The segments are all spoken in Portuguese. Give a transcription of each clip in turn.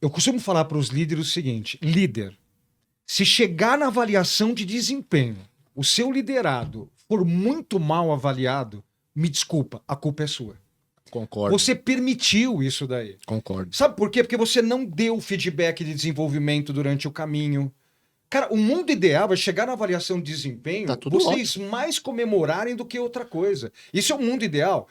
Eu costumo falar para os líderes o seguinte: líder, se chegar na avaliação de desempenho, o seu liderado for muito mal avaliado, me desculpa, a culpa é sua. Concordo. Você permitiu isso daí. Concordo. Sabe por quê? Porque você não deu feedback de desenvolvimento durante o caminho. Cara, o mundo ideal é chegar na avaliação de desempenho, Tá tudo vocês mais comemorarem do que outra coisa. Isso é o mundo ideal.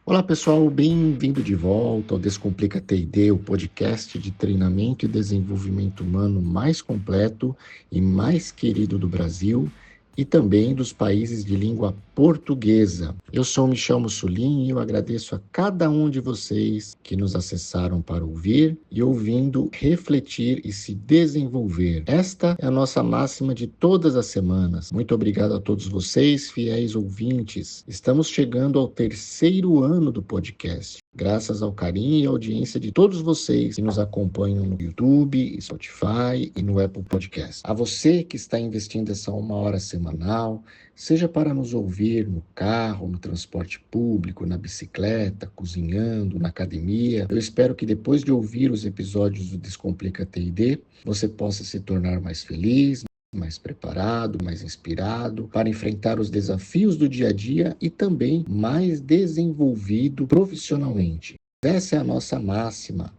Olá pessoal, bem-vindo de volta ao Descomplica T&D, o podcast de treinamento e desenvolvimento humano mais completo e mais querido do Brasil e também dos países de língua portuguesa. Eu sou Michel Mussolini e eu agradeço a cada um de vocês que nos acessaram para ouvir e ouvindo, refletir e se desenvolver. Esta é a nossa máxima de todas as semanas. Muito obrigado a todos vocês, fiéis ouvintes. Estamos chegando ao 3º ano do podcast. Graças ao carinho e audiência de todos vocês que nos acompanham no YouTube, Spotify e no Apple Podcast. A você que está investindo essa 1 hora semanal, seja para nos ouvir no carro, no transporte público, na bicicleta, cozinhando, na academia, eu espero que depois de ouvir os episódios do Descomplica T&D, você possa se tornar mais feliz, mais preparado, mais inspirado para enfrentar os desafios do dia a dia e também mais desenvolvido profissionalmente. Essa é a nossa máxima: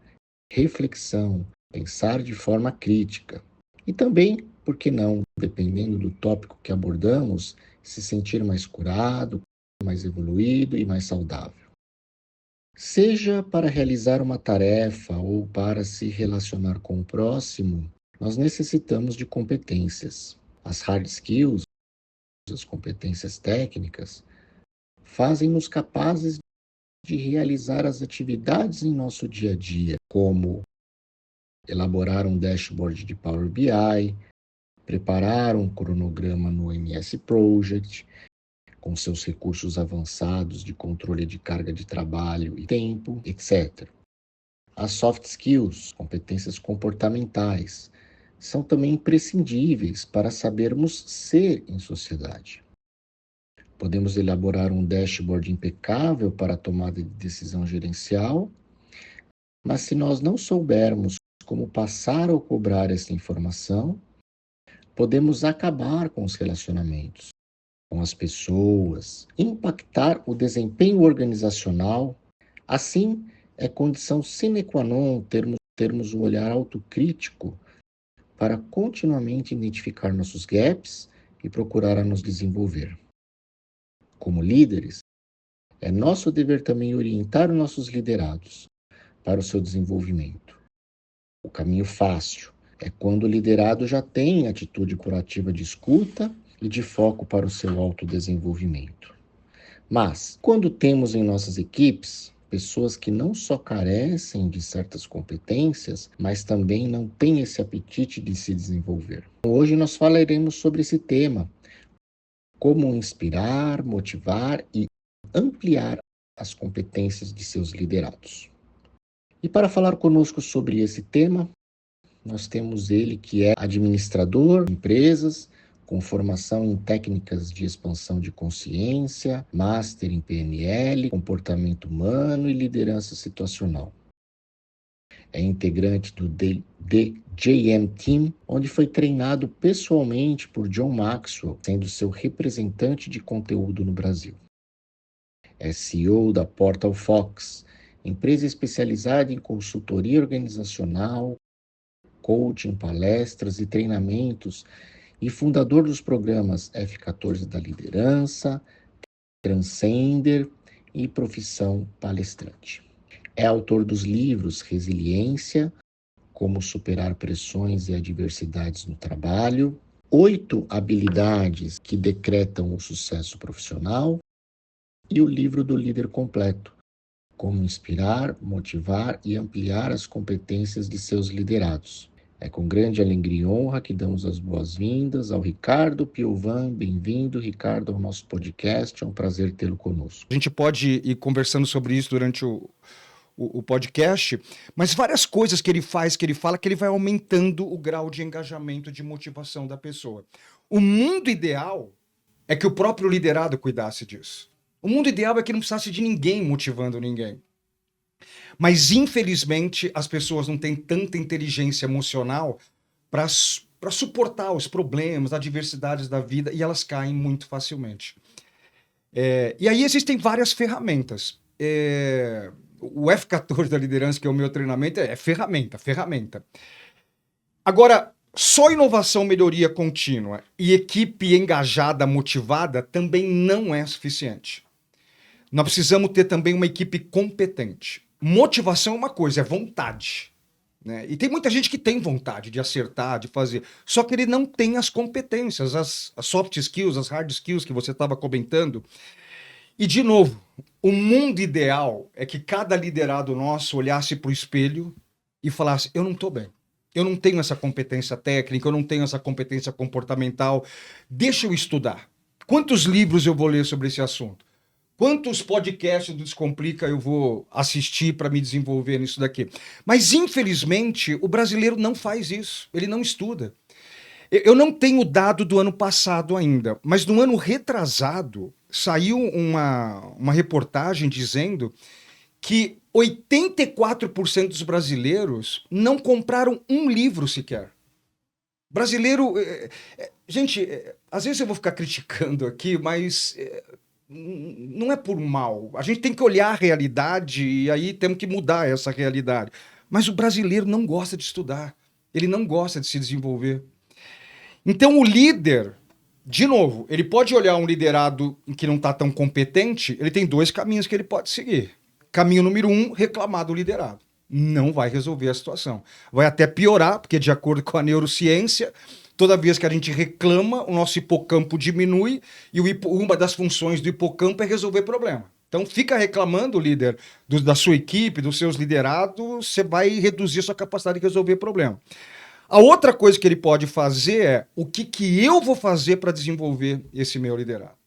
reflexão, pensar de forma crítica. E também, por que não, dependendo do tópico que abordamos, se sentir mais curado, mais evoluído e mais saudável. Seja para realizar uma tarefa ou para se relacionar com o próximo, nós necessitamos de competências. As hard skills, as competências técnicas, fazem-nos capazes de realizar as atividades em nosso dia a dia, como elaborar um dashboard de Power BI, preparar um cronograma no MS Project, com seus recursos avançados de controle de carga de trabalho e tempo, etc. As soft skills, competências comportamentais, são também imprescindíveis para sabermos ser em sociedade. Podemos elaborar um dashboard impecável para a tomada de decisão gerencial, mas se nós não soubermos como passar ou cobrar essa informação, podemos acabar com os relacionamentos, com as pessoas, impactar o desempenho organizacional. Assim, é condição sine qua non termos um olhar autocrítico para continuamente identificar nossos gaps e procurar a nos desenvolver. Como líderes, é nosso dever também orientar os nossos liderados para o seu desenvolvimento. O caminho fácil é quando o liderado já tem atitude proativa de escuta e de foco para o seu autodesenvolvimento. Mas, quando temos em nossas equipes pessoas que não só carecem de certas competências, mas também não têm esse apetite de se desenvolver. Hoje nós falaremos sobre esse tema, como inspirar, motivar e ampliar as competências de seus liderados. E para falar conosco sobre esse tema, nós temos ele que é administrador de empresas, com formação em técnicas de expansão de consciência, master em PNL, comportamento humano e liderança situacional. É integrante do DJM Team, onde foi treinado pessoalmente por John Maxwell, sendo seu representante de conteúdo no Brasil. É CEO da Portal Fox, empresa especializada em consultoria organizacional, coaching, palestras e treinamentos, e fundador dos programas F14 da Liderança, Transcender e Profissão Palestrante. É autor dos livros Resiliência, Como Superar Pressões e Adversidades no Trabalho, 8 habilidades que decretam o sucesso profissional e o livro do Líder Completo, Como Inspirar, Motivar e Ampliar as Competências de seus liderados. É com grande alegria e honra que damos as boas-vindas ao Ricardo Piovan. Bem-vindo, Ricardo, ao nosso podcast. É um prazer tê-lo conosco. A gente pode ir conversando sobre isso durante o podcast, mas várias coisas que ele faz, que ele fala, que ele vai aumentando o grau de engajamento, de motivação da pessoa. O mundo ideal é que o próprio liderado cuidasse disso. O mundo ideal é que não precisasse de ninguém motivando ninguém. Mas, infelizmente, as pessoas não têm tanta inteligência emocional para suportar os problemas, as adversidades da vida, e elas caem muito facilmente. E aí existem várias ferramentas. O F14 da liderança, que é o meu treinamento, é ferramenta. Agora, só inovação, melhoria contínua e equipe engajada, motivada, também não é suficiente. Nós precisamos ter também uma equipe competente. Motivação é uma coisa, é vontade. Né? E tem muita gente que tem vontade de acertar, de fazer, só que ele não tem as competências, as soft skills, as hard skills que você estava comentando. E, de novo, o mundo ideal é que cada liderado nosso olhasse para o espelho e falasse: eu não estou bem. Eu não tenho essa competência técnica, eu não tenho essa competência comportamental. Deixa eu estudar. Quantos livros eu vou ler sobre esse assunto? Quantos podcasts do Descomplica eu vou assistir para me desenvolver nisso daqui? Mas, infelizmente, o brasileiro não faz isso. Ele não estuda. Eu não tenho dado do ano passado ainda, mas no ano retrasado saiu uma reportagem dizendo que 84% dos brasileiros não compraram um livro sequer. Brasileiro... gente, às vezes eu vou ficar criticando aqui, mas não é por mal. A gente tem que olhar a realidade e aí temos que mudar essa realidade. Mas o brasileiro não gosta de estudar. Ele não gosta de se desenvolver. Então o líder, de novo, ele pode olhar um liderado que não está tão competente, ele tem dois caminhos que ele pode seguir. Caminho número 1, reclamar do liderado. Não vai resolver a situação. Vai até piorar, porque de acordo com a neurociência, toda vez que a gente reclama, o nosso hipocampo diminui e uma das funções do hipocampo é resolver problema. Então fica reclamando, líder, da sua equipe, dos seus liderados, você vai reduzir a sua capacidade de resolver problema. A outra coisa que ele pode fazer é o que eu vou fazer para desenvolver esse meu liderado.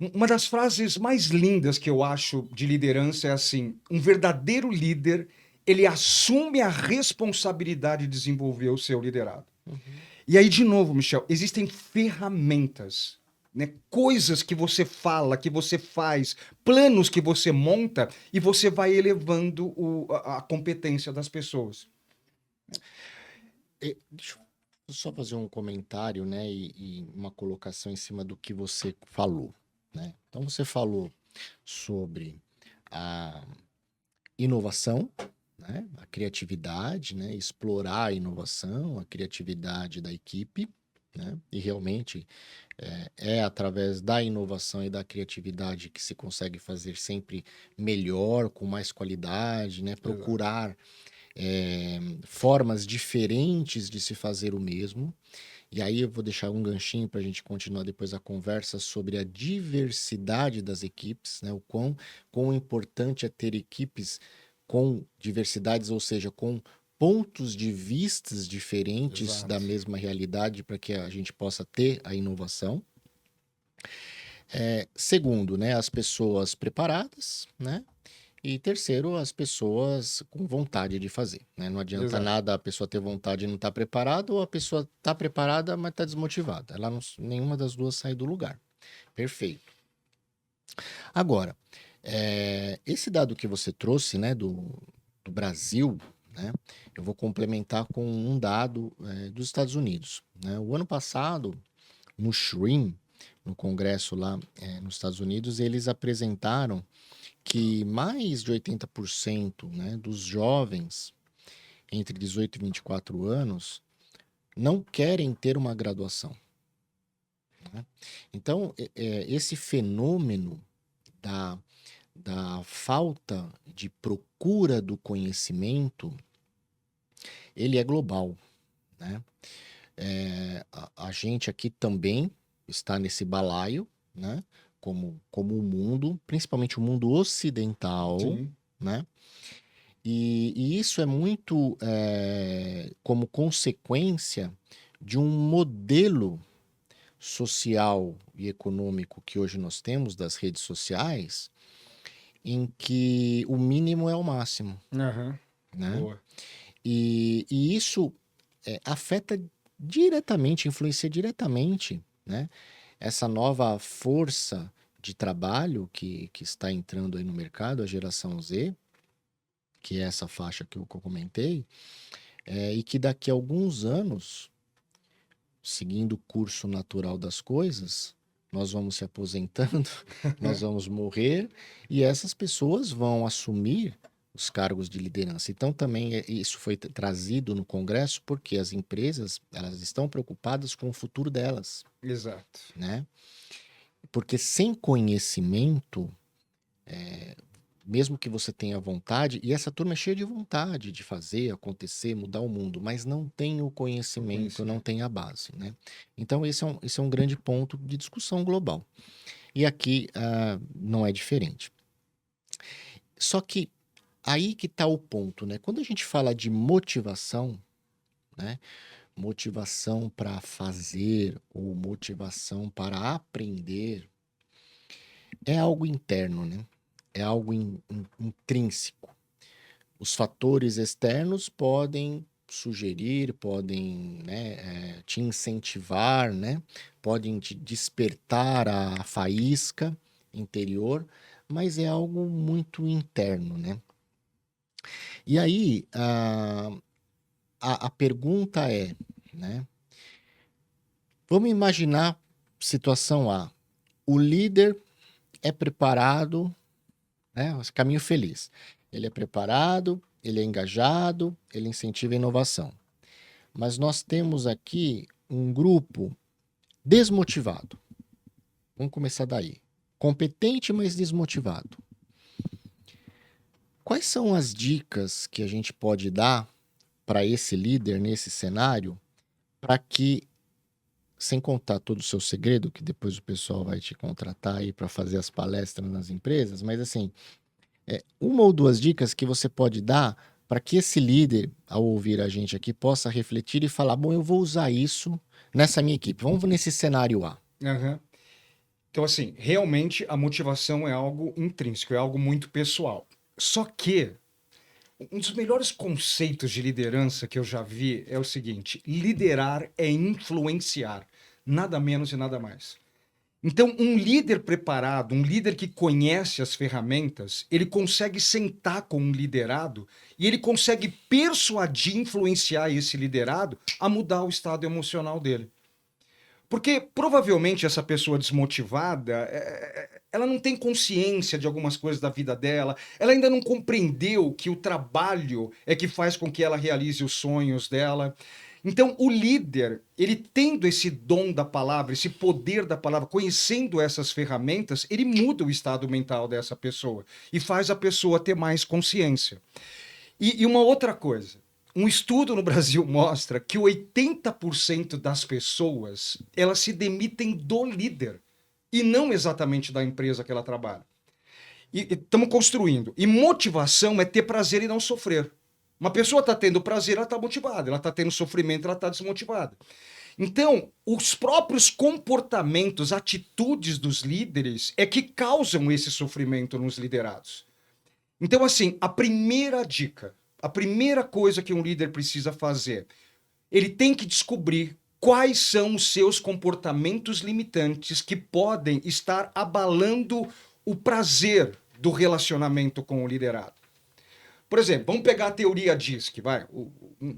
Uma das frases mais lindas que eu acho de liderança é assim: um verdadeiro líder, ele assume a responsabilidade de desenvolver o seu liderado. Uhum. E aí, de novo, Michel, existem ferramentas, né? Coisas que você fala, que você faz, planos que você monta e você vai elevando a competência das pessoas. Deixa eu só fazer um comentário, né, e uma colocação em cima do que você falou, né? Então você falou sobre a inovação, né, a criatividade, né, explorar a inovação, a criatividade da equipe, né, e realmente é através da inovação e da criatividade que se consegue fazer sempre melhor, com mais qualidade, né, procurar formas diferentes de se fazer o mesmo. E aí eu vou deixar um ganchinho para a gente continuar depois a conversa sobre a diversidade das equipes, né? O quão importante é ter equipes com diversidades, ou seja, com pontos de vistas diferentes Exato. Da mesma realidade para que a gente possa ter a inovação. Segundo, né, as pessoas preparadas, né? E terceiro, as pessoas com vontade de fazer, né? Não adianta Exato. nada a pessoa ter vontade e não estar preparada, ou a pessoa está preparada, mas está desmotivada. Nenhuma das duas sai do lugar. Perfeito. Agora, esse dado que você trouxe, né, do Brasil, né, eu vou complementar com um dado dos Estados Unidos, né? O ano passado, no SHRM, no congresso lá nos Estados Unidos, eles apresentaram que mais de 80%, né, dos jovens entre 18 e 24 anos não querem ter uma graduação, né? Então, esse fenômeno da falta de procura do conhecimento, ele é global, né? A gente aqui também está nesse balaio, né? Como o mundo, principalmente o mundo ocidental, Sim. né? E isso é muito como consequência de um modelo social e econômico que hoje nós temos das redes sociais, em que o mínimo é o máximo, Uhum. né? Boa. E isso afeta diretamente, influencia diretamente, né, essa nova força de trabalho que está entrando aí no mercado, a geração Z, que é essa faixa que eu comentei, e que daqui a alguns anos, seguindo o curso natural das coisas, nós vamos se aposentando, nós vamos morrer, e essas pessoas vão assumir os cargos de liderança. Então também isso foi trazido no Congresso porque as empresas, elas estão preocupadas com o futuro delas, Exato. né? Porque sem conhecimento, mesmo que você tenha vontade, e essa turma é cheia de vontade de fazer, acontecer, mudar o mundo, mas não tem o conhecimento, não tem a base, né? Então esse é um grande ponto de discussão global. E aqui não é diferente. Só que aí que está o ponto, né? Quando a gente fala de motivação, né? Motivação para fazer ou motivação para aprender, é algo interno, né? É algo intrínseco. Os fatores externos podem sugerir, podem, né, te incentivar, né? Podem te despertar a faísca interior, mas é algo muito interno, né? E aí, a pergunta é, né? Vamos imaginar situação A. O líder é preparado, né? Caminho feliz. Ele é preparado, ele é engajado, ele incentiva a inovação. Mas nós temos aqui um grupo desmotivado. Vamos começar daí. Competente, mas desmotivado. Quais são as dicas que a gente pode dar para esse líder nesse cenário para que, sem contar todo o seu segredo, que depois o pessoal vai te contratar aí para fazer as palestras nas empresas, mas assim, uma ou duas dicas que você pode dar para que esse líder, ao ouvir a gente aqui, possa refletir e falar, bom, eu vou usar isso nessa minha equipe. Vamos nesse cenário A. Aham. Então, assim, realmente a motivação é algo intrínseco, é algo muito pessoal. Só que um dos melhores conceitos de liderança que eu já vi é o seguinte: liderar é influenciar, nada menos e nada mais. Então, um líder preparado, um líder que conhece as ferramentas, ele consegue sentar com um liderado e ele consegue persuadir, influenciar esse liderado a mudar o estado emocional dele. Porque provavelmente essa pessoa desmotivada, ela não tem consciência de algumas coisas da vida dela, ela ainda não compreendeu que o trabalho é que faz com que ela realize os sonhos dela. Então, o líder, ele tendo esse dom da palavra, esse poder da palavra, conhecendo essas ferramentas, ele muda o estado mental dessa pessoa e faz a pessoa ter mais consciência. E uma outra coisa, um estudo no Brasil mostra que 80% das pessoas, elas se demitem do líder e não exatamente da empresa que ela trabalha. E estamos construindo. E motivação é ter prazer e não sofrer. Uma pessoa está tendo prazer, ela está motivada. Ela está tendo sofrimento, ela está desmotivada. Então, os próprios comportamentos, atitudes dos líderes é que causam esse sofrimento nos liderados. Então, assim, a primeira dica, a primeira coisa que um líder precisa fazer, ele tem que descobrir quais são os seus comportamentos limitantes que podem estar abalando o prazer do relacionamento com o liderado. Por exemplo, vamos pegar a teoria DISC, vai.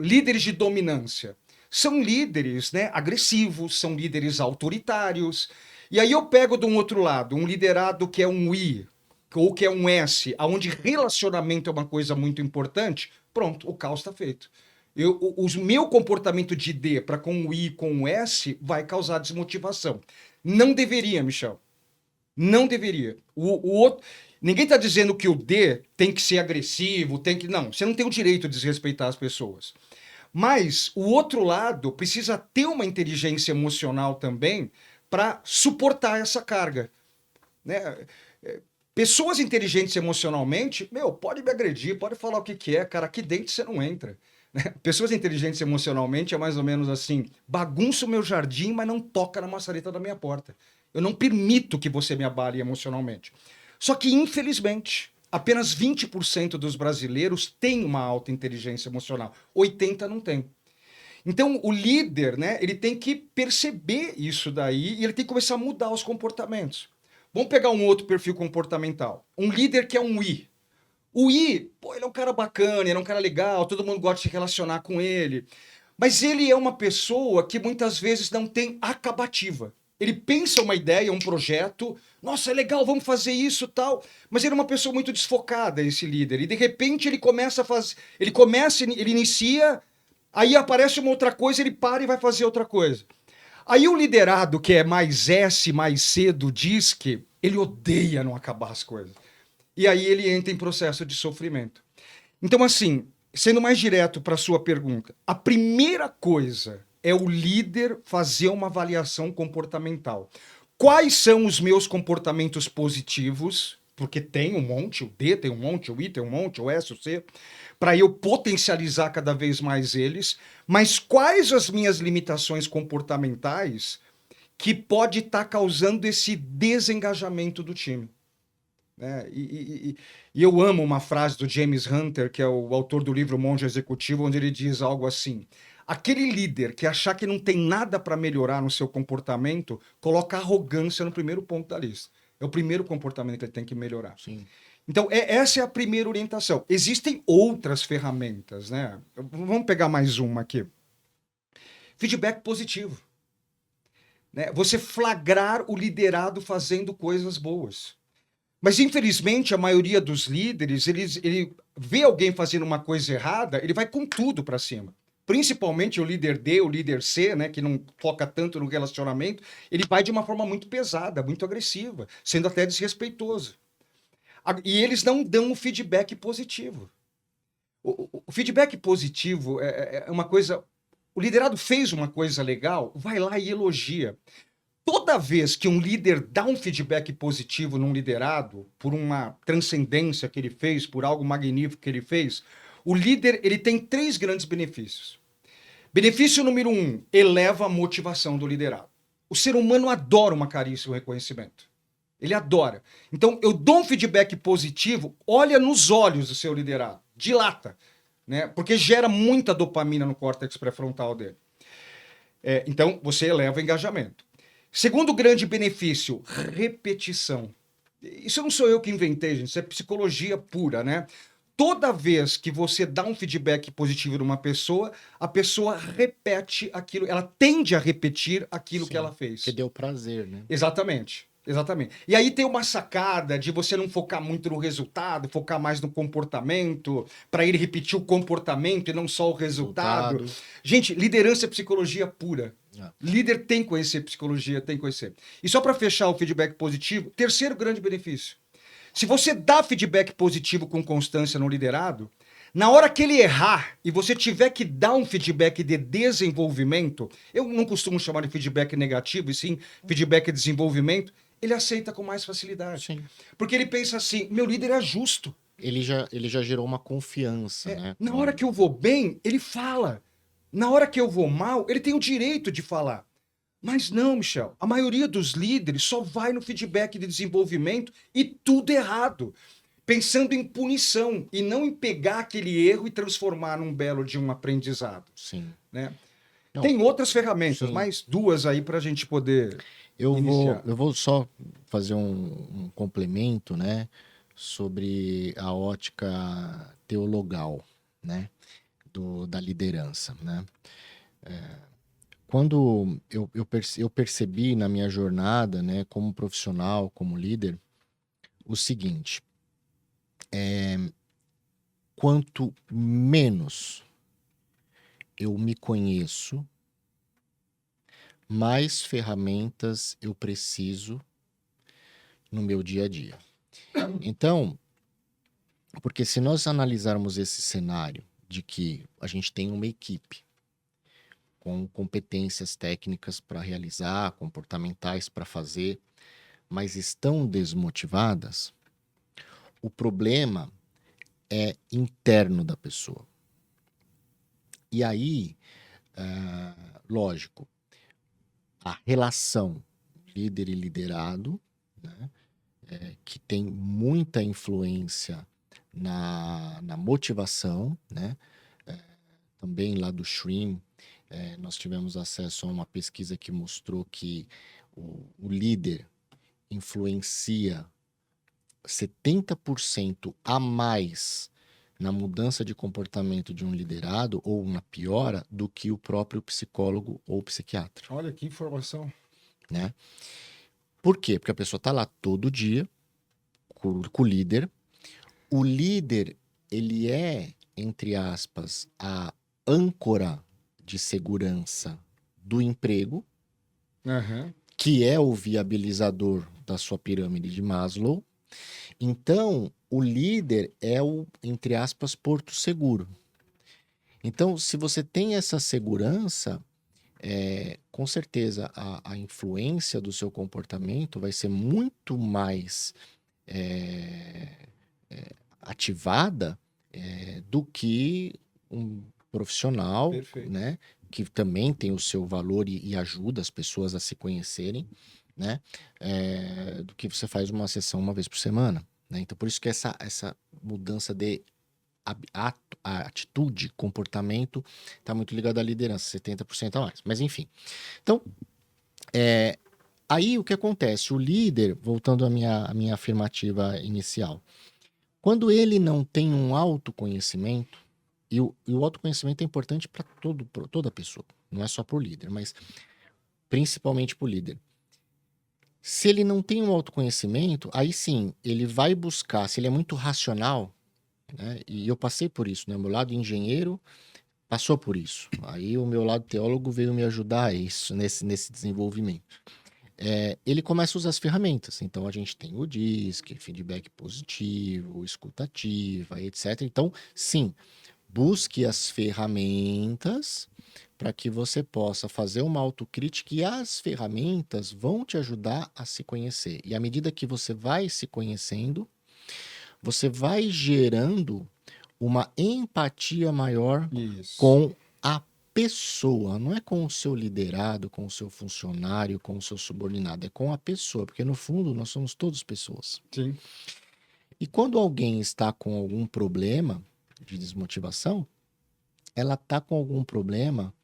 Líderes de dominância. São líderes, né, agressivos, são líderes autoritários. E aí eu pego de um outro lado, um liderado que é um I, ou que é um S, onde relacionamento é uma coisa muito importante, pronto, o caos está feito. O meu comportamento de D para com o I com o S vai causar desmotivação. Não deveria, Michel. Não deveria. O outro... Ninguém está dizendo que o D tem que ser agressivo, tem que... Não, você não tem o direito de desrespeitar as pessoas. Mas o outro lado precisa ter uma inteligência emocional também para suportar essa carga. Né? Pessoas inteligentes emocionalmente, pode me agredir, pode falar o que é, cara, aqui dentro você não entra. Pessoas inteligentes emocionalmente é mais ou menos assim, bagunça o meu jardim, mas não toca na maçaneta da minha porta. Eu não permito que você me abale emocionalmente. Só que, infelizmente, apenas 20% dos brasileiros têm uma alta inteligência emocional. 80% não tem. Então, o líder, né, ele tem que perceber isso daí e ele tem que começar a mudar os comportamentos. Vamos pegar um outro perfil comportamental. Um líder que é um I. O I, pô, ele é um cara bacana, ele é um cara legal, todo mundo gosta de se relacionar com ele. Mas ele é uma pessoa que muitas vezes não tem acabativa. Ele pensa uma ideia, um projeto, nossa, é legal, vamos fazer isso, tal. Mas ele é uma pessoa muito desfocada, esse líder. E de repente ele começa a fazer, ele inicia, aí aparece uma outra coisa, ele para e vai fazer outra coisa. Aí o liderado, que é mais S, mais C do DISC, ele odeia não acabar as coisas. E aí ele entra em processo de sofrimento. Então, assim, sendo mais direto para a sua pergunta, a primeira coisa é o líder fazer uma avaliação comportamental. Quais são os meus comportamentos positivos? Porque tem um monte, o D tem um monte, o I tem um monte, o S, o C, para eu potencializar cada vez mais eles. Mas quais as minhas limitações comportamentais que pode estar causando esse desengajamento do time? Né? E eu amo uma frase do James Hunter, que é o autor do livro Monge Executivo, onde ele diz algo assim: aquele líder que achar que não tem nada para melhorar no seu comportamento, coloca arrogância no primeiro ponto da lista. É o primeiro comportamento que ele tem que melhorar. Sim. Então, essa é a primeira orientação. Existem outras ferramentas, né? Vamos pegar mais uma aqui. Feedback positivo. Né? Você flagrar o liderado fazendo coisas boas. Mas, infelizmente, a maioria dos líderes, ele vê alguém fazendo uma coisa errada, ele vai com tudo para cima. Principalmente o líder D, o líder C, né, que não foca tanto no relacionamento, ele vai de uma forma muito pesada, muito agressiva, sendo até desrespeitoso. E eles não dão o feedback positivo. O feedback positivo é uma coisa... O liderado fez uma coisa legal, vai lá e elogia. Toda vez que um líder dá um feedback positivo num liderado, por uma transcendência que ele fez, por algo magnífico que ele fez, o líder ele tem 3 grandes benefícios. Benefício número 1, eleva a motivação do liderado. O ser humano adora uma carícia e um reconhecimento. Ele adora. Então, eu dou um feedback positivo, olha nos olhos do seu liderado, dilata, né? Porque gera muita dopamina no córtex pré-frontal dele. Então, você eleva o engajamento. Segundo grande benefício, repetição. Isso não sou eu que inventei, gente, isso é psicologia pura, né? Toda vez que você dá um feedback positivo numa pessoa, a pessoa repete aquilo, ela tende a repetir aquilo Sim, que ela fez. que deu prazer, né? Exatamente. Exatamente. E aí tem uma sacada de você não focar muito no resultado, focar mais no comportamento, para ele repetir o comportamento e não só o resultado. Gente, liderança é psicologia pura. Líder tem que conhecer psicologia, tem que conhecer. E só para fechar o feedback positivo, terceiro grande benefício. Se você dá feedback positivo com constância no liderado, na hora que ele errar e você tiver que dar um feedback de desenvolvimento, eu não costumo chamar de feedback negativo, e sim feedback de desenvolvimento, ele aceita com mais facilidade. Sim. Porque ele pensa assim, meu líder é justo. Ele já gerou uma confiança, né? Na hora que eu vou bem, ele fala. Na hora que eu vou mal, ele tem o direito de falar. Mas não, Michel, a maioria dos líderes só vai no feedback de desenvolvimento e tudo errado. Pensando em punição e não em pegar aquele erro e transformar num belo de um aprendizado. Sim. Né? Não, tem outras ferramentas, sim. mais 2 aí para a gente poder iniciar. Eu vou só fazer um complemento, né, sobre a ótica teologal, né, da liderança, né. Quando eu percebi na minha jornada, né, como profissional, como líder, o seguinte: quanto menos eu me conheço, mais ferramentas eu preciso no meu dia a dia. Então, porque se nós analisarmos esse cenário de que a gente tem uma equipe com competências técnicas para realizar, comportamentais para fazer, mas estão desmotivadas, o problema é interno da pessoa. E aí, lógico, a relação líder e liderado, né, que tem muita influência na motivação, né? Também lá do Shrim, nós tivemos acesso a uma pesquisa que mostrou que o líder influencia 70% a mais na mudança de comportamento de um liderado ou na piora do que o próprio psicólogo ou psiquiatra, Olha que informação. né? Por quê? Porque a pessoa está lá todo dia com o líder. O líder, ele é, entre aspas, a âncora de segurança do emprego, Aham. que é o viabilizador da sua pirâmide de Maslow. Então, o líder é o, entre aspas, porto seguro. Então, se você tem essa segurança, com certeza a influência do seu comportamento vai ser muito mais ativada do que um profissional, Perfeito. né, que também tem o seu valor e ajuda as pessoas a se conhecerem, né, do que você faz uma sessão uma vez por semana, né? Então, por isso que essa mudança de a atitude, comportamento, está muito ligado à liderança, 70% a mais. Mas, enfim. Então, aí o que acontece? O líder, voltando à minha afirmativa inicial, quando ele não tem um autoconhecimento, e o autoconhecimento é importante para toda pessoa, não é só para o líder, mas principalmente para o líder. Se ele não tem um autoconhecimento, aí sim, ele vai buscar, se ele é muito racional, né? E eu passei por isso, né? O meu lado engenheiro passou por isso. Aí o meu lado teólogo veio me ajudar a isso, nesse desenvolvimento. Ele começa a usar as ferramentas. Então, a gente tem o DISC, feedback positivo, escutativa, etc. Então, sim, busque as ferramentas para que você possa fazer uma autocrítica e as ferramentas vão te ajudar a se conhecer. E à medida que você vai se conhecendo, você vai gerando uma empatia maior Isso. com a pessoa, não é com o seu liderado, com o seu funcionário, com o seu subordinado, é com a pessoa, porque no fundo nós somos todos pessoas. Sim. E quando alguém está com algum problema de desmotivação, ela está com algum problema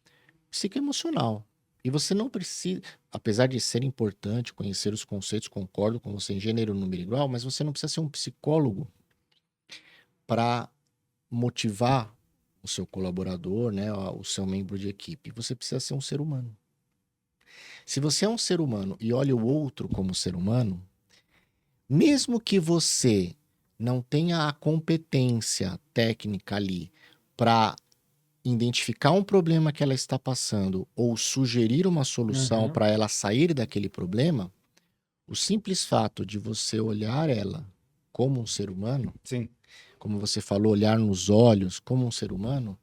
psicoemocional. E você não precisa, apesar de ser importante conhecer os conceitos, concordo com você em gênero, número igual, mas você não precisa ser um psicólogo para motivar o seu colaborador, né, o seu membro de equipe. Você precisa ser um ser humano. Se você é um ser humano e olha o outro como ser humano, mesmo que você não tenha a competência técnica ali para identificar um problema que ela está passando ou sugerir uma solução para ela sair daquele problema, o simples fato de você olhar ela como um ser humano, Sim. como você falou, olhar nos olhos como um ser humano,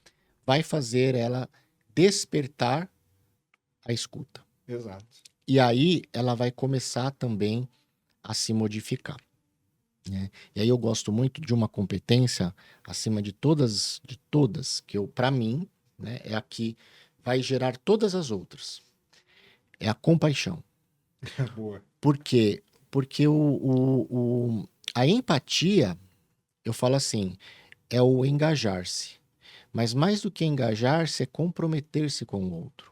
vai fazer ela despertar a escuta. Exato. E aí ela vai começar também a se modificar, né? E aí eu gosto muito de uma competência acima de todas, que para mim, né, é a que vai gerar todas as outras. É a compaixão. Boa. Por quê? Porque a empatia, eu falo assim, é o engajar-se. Mas mais do que engajar-se é comprometer-se com o outro.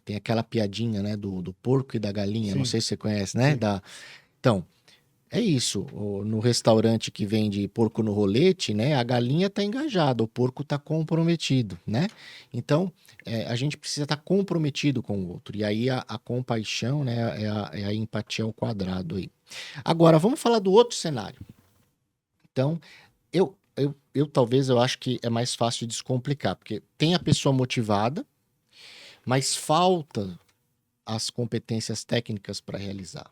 Tem aquela piadinha, né, do porco e da galinha, não Sim. sei se você conhece, né? Sim. Então, é isso. No restaurante que vende porco no rolete, né, a galinha está engajada, o porco está comprometido, né? Então, a gente precisa estar comprometido com o outro. E aí a compaixão, né, é a empatia ao quadrado aí. Agora, vamos falar do outro cenário. Então, talvez eu acho que é mais fácil de descomplicar, porque tem a pessoa motivada, mas falta as competências técnicas para realizar,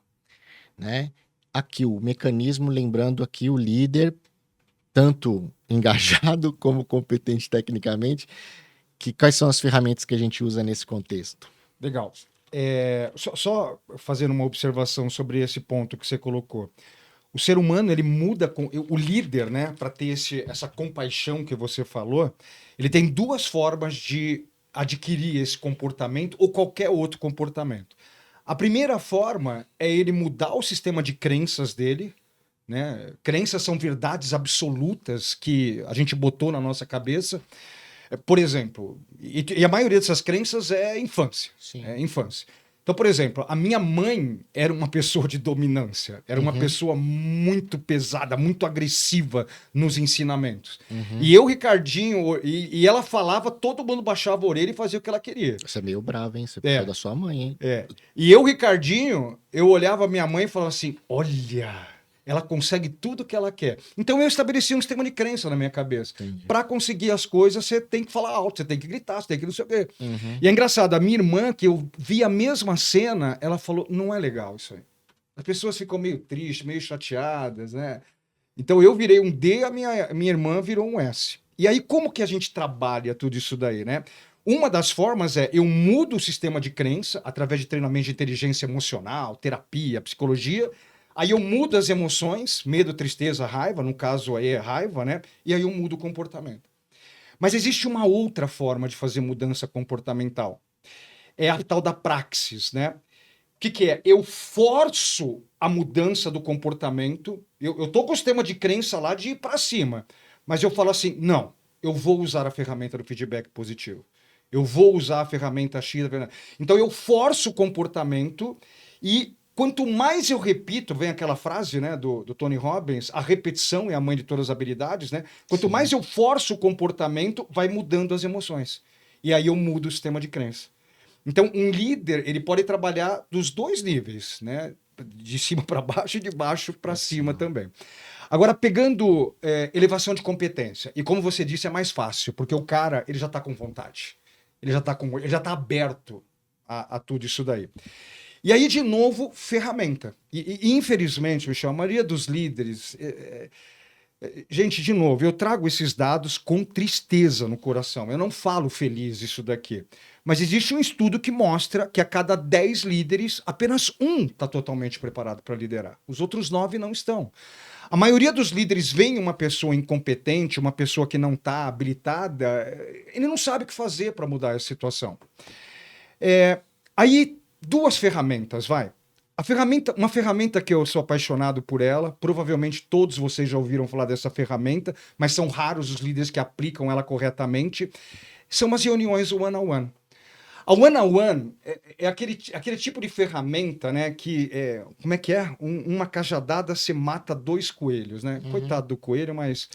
né? Aqui o mecanismo, lembrando aqui o líder, tanto engajado como competente tecnicamente, quais são as ferramentas que a gente usa nesse contexto? Legal. Só fazendo uma observação sobre esse ponto que você colocou. O ser humano, ele muda com o líder, né, para ter essa compaixão que você falou, ele tem duas formas de adquirir esse comportamento ou qualquer outro comportamento. A primeira forma é ele mudar o sistema de crenças dele, né? Crenças são verdades absolutas que a gente botou na nossa cabeça. Por exemplo, e a maioria dessas crenças é infância. Sim. É infância. Então, por exemplo, a minha mãe era uma pessoa de dominância, era uma pessoa muito pesada, muito agressiva nos ensinamentos. E eu, Ricardinho, e ela falava, todo mundo baixava a orelha e fazia o que ela queria. Você é meio bravo, hein? Você puxou da sua mãe, hein? E eu, Ricardinho, eu olhava a minha mãe e falava assim, olha, ela consegue tudo que ela quer. Então eu estabeleci um sistema de crença na minha cabeça. Para conseguir as coisas, você tem que falar alto, você tem que gritar, você tem que não sei o quê. E é engraçado, a minha irmã, que eu vi a mesma cena, ela falou, não é legal isso aí. As pessoas ficam meio tristes, meio chateadas, né? Então eu virei um D, a minha irmã virou um S. E aí como que a gente trabalha tudo isso daí, né? Uma das formas é eu mudo o sistema de crença através de treinamento de inteligência emocional, terapia, psicologia. Aí eu mudo as emoções, medo, tristeza, raiva, no caso aí é raiva, né? E aí eu mudo o comportamento. Mas existe uma outra forma de fazer mudança comportamental. É a tal da praxis, né? O que é? Eu forço a mudança do comportamento. Eu tô com o sistema de crença lá de ir para cima. Mas eu falo assim, não, eu vou usar a ferramenta do feedback positivo. Eu vou usar a ferramenta X. Então eu forço o comportamento e quanto mais eu repito, vem aquela frase, né, do Tony Robbins, a repetição é a mãe de todas as habilidades, né? Quanto mais eu forço o comportamento, vai mudando as emoções. E aí eu mudo o sistema de crença. Então, um líder, ele pode trabalhar dos dois níveis, né? De cima para baixo e de baixo para cima também. Agora, pegando elevação de competência, e como você disse, é mais fácil, porque o cara, ele já está com vontade. Ele já está aberto a tudo isso daí. E aí, de novo, ferramenta. E infelizmente, Michel, a maioria dos líderes... Gente, de novo, eu trago esses dados com tristeza no coração. Eu não falo feliz isso daqui. Mas existe um estudo que mostra que a cada 10 líderes, apenas um está totalmente preparado para liderar. Os outros 9 não estão. A maioria dos líderes vem uma pessoa incompetente, uma pessoa que não está habilitada, ele não sabe o que fazer para mudar essa situação. Aí, duas ferramentas, vai. Uma ferramenta que eu sou apaixonado por ela, provavelmente todos vocês já ouviram falar dessa ferramenta, mas são raros os líderes que aplicam ela corretamente, são as reuniões one-on-one. A one-on-one é aquele tipo de ferramenta, né, que, como é que é? Uma cajadada você mata 2 coelhos, né? Coitado do coelho, mas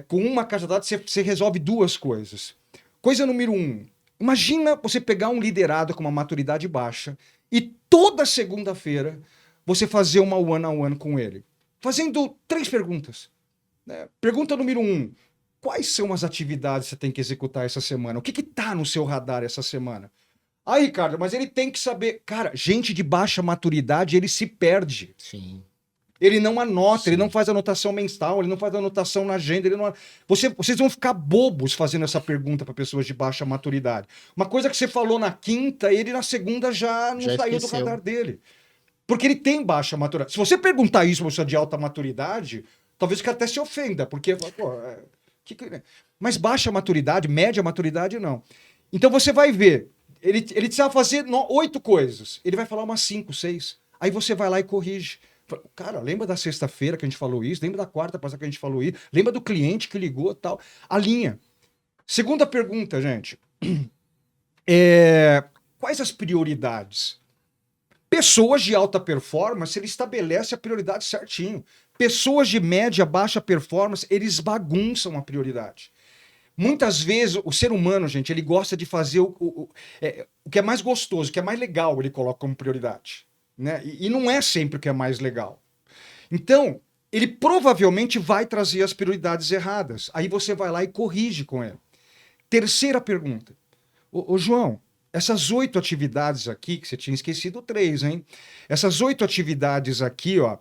com uma cajadada você resolve 2 coisas. Coisa número 1, imagina você pegar um liderado com uma maturidade baixa e toda segunda-feira você fazer uma one-on-one com ele, fazendo 3 perguntas. Né? Pergunta número 1, quais são as atividades que você tem que executar essa semana? O que está no seu radar essa semana? Ah, Ricardo, mas ele tem que saber... Cara, gente de baixa maturidade, ele se perde. Sim. Ele não anota, ele não faz anotação mensal, ele não faz anotação na agenda, ele não... Vocês vão ficar bobos fazendo essa pergunta para pessoas de baixa maturidade. Uma coisa que você falou na quinta, ele na segunda já não saiu do radar dele. Porque ele tem baixa maturidade. Se você perguntar isso para uma pessoa de alta maturidade, talvez o cara até se ofenda, porque... Pô, mas baixa maturidade, média maturidade, não. Então você vai ver, ele precisa fazer 8 coisas, ele vai falar umas 5, 6. Aí você vai lá e corrige. Cara, lembra da sexta-feira que a gente falou isso? Lembra da quarta passada que a gente falou isso? Lembra do cliente que ligou e tal? Alinha. Segunda pergunta, gente. Quais as prioridades? Pessoas de alta performance, ele estabelece a prioridade certinho. Pessoas de média, baixa performance, eles bagunçam a prioridade. Muitas vezes, o ser humano, gente, ele gosta de fazer o que é mais gostoso, o que é mais legal, ele coloca como prioridade. Né? E não é sempre o que é mais legal. Então, ele provavelmente vai trazer as prioridades erradas. Aí você vai lá e corrige com ele. Terceira pergunta. Ô João, essas 8 atividades aqui, que você tinha esquecido 3, hein? Essas 8 atividades aqui, ó,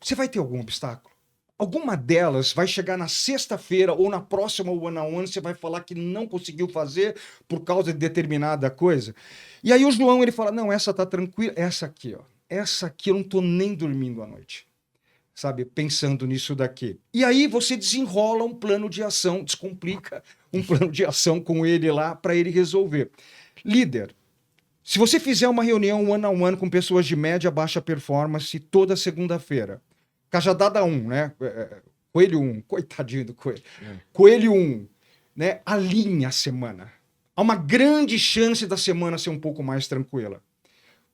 você vai ter algum obstáculo? Alguma delas vai chegar na sexta-feira ou na próxima one-on-one, você vai falar que não conseguiu fazer por causa de determinada coisa. E aí o João, ele fala, não, essa tá tranquila, essa aqui, ó. Essa aqui eu não tô nem dormindo à noite. Sabe, pensando nisso daqui. E aí você desenrola um plano de ação, descomplica um plano de ação com ele lá para ele resolver. Líder, se você fizer uma reunião one-on-one com pessoas de média, baixa performance toda segunda-feira, cajadada 1, né? Coelho 1, coitadinho do coelho. Coelho 1, né? Alinha a semana. há uma grande chance da semana ser um pouco mais tranquila.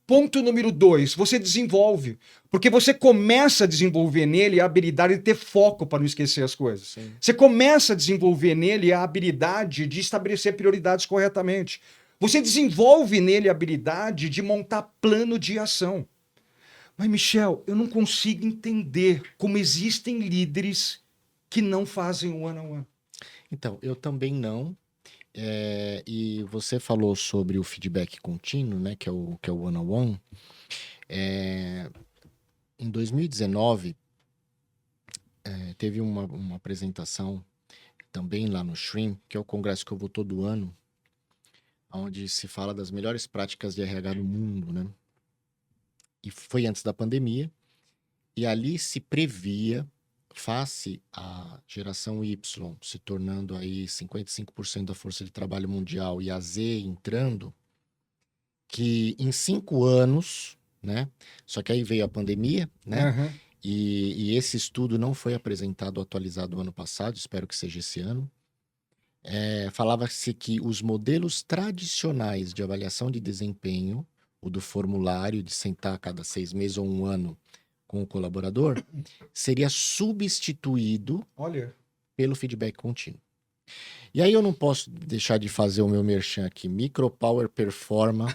Ponto número 2, você desenvolve. Porque você começa a desenvolver nele a habilidade de ter foco para não esquecer as coisas. Sim. Você começa a desenvolver nele a habilidade de estabelecer prioridades corretamente. Você desenvolve nele a habilidade de montar plano de ação. Mas, Michel, eu não consigo entender como existem líderes que não fazem o one-on-one. Então, eu também não. E você falou sobre o feedback contínuo, né, que é o one-on-one. Em 2019, teve uma apresentação também lá no SHREM, que é o congresso que eu vou todo ano, onde se fala das melhores práticas de RH no mundo, né? E foi antes da pandemia, e ali se previa, face à geração Y se tornando aí 55% da força de trabalho mundial e a Z entrando, que em 5 anos, né? Só que aí veio a pandemia, né? Aham. E esse estudo não foi apresentado, atualizado ano passado, espero que seja esse ano. Falava-se que os modelos tradicionais de avaliação de desempenho, o do formulário de sentar a cada 6 meses ou 1 ano com o colaborador, seria substituído Olha. pelo feedback contínuo. E aí eu não posso deixar de fazer o meu merchan aqui. Micropower Performa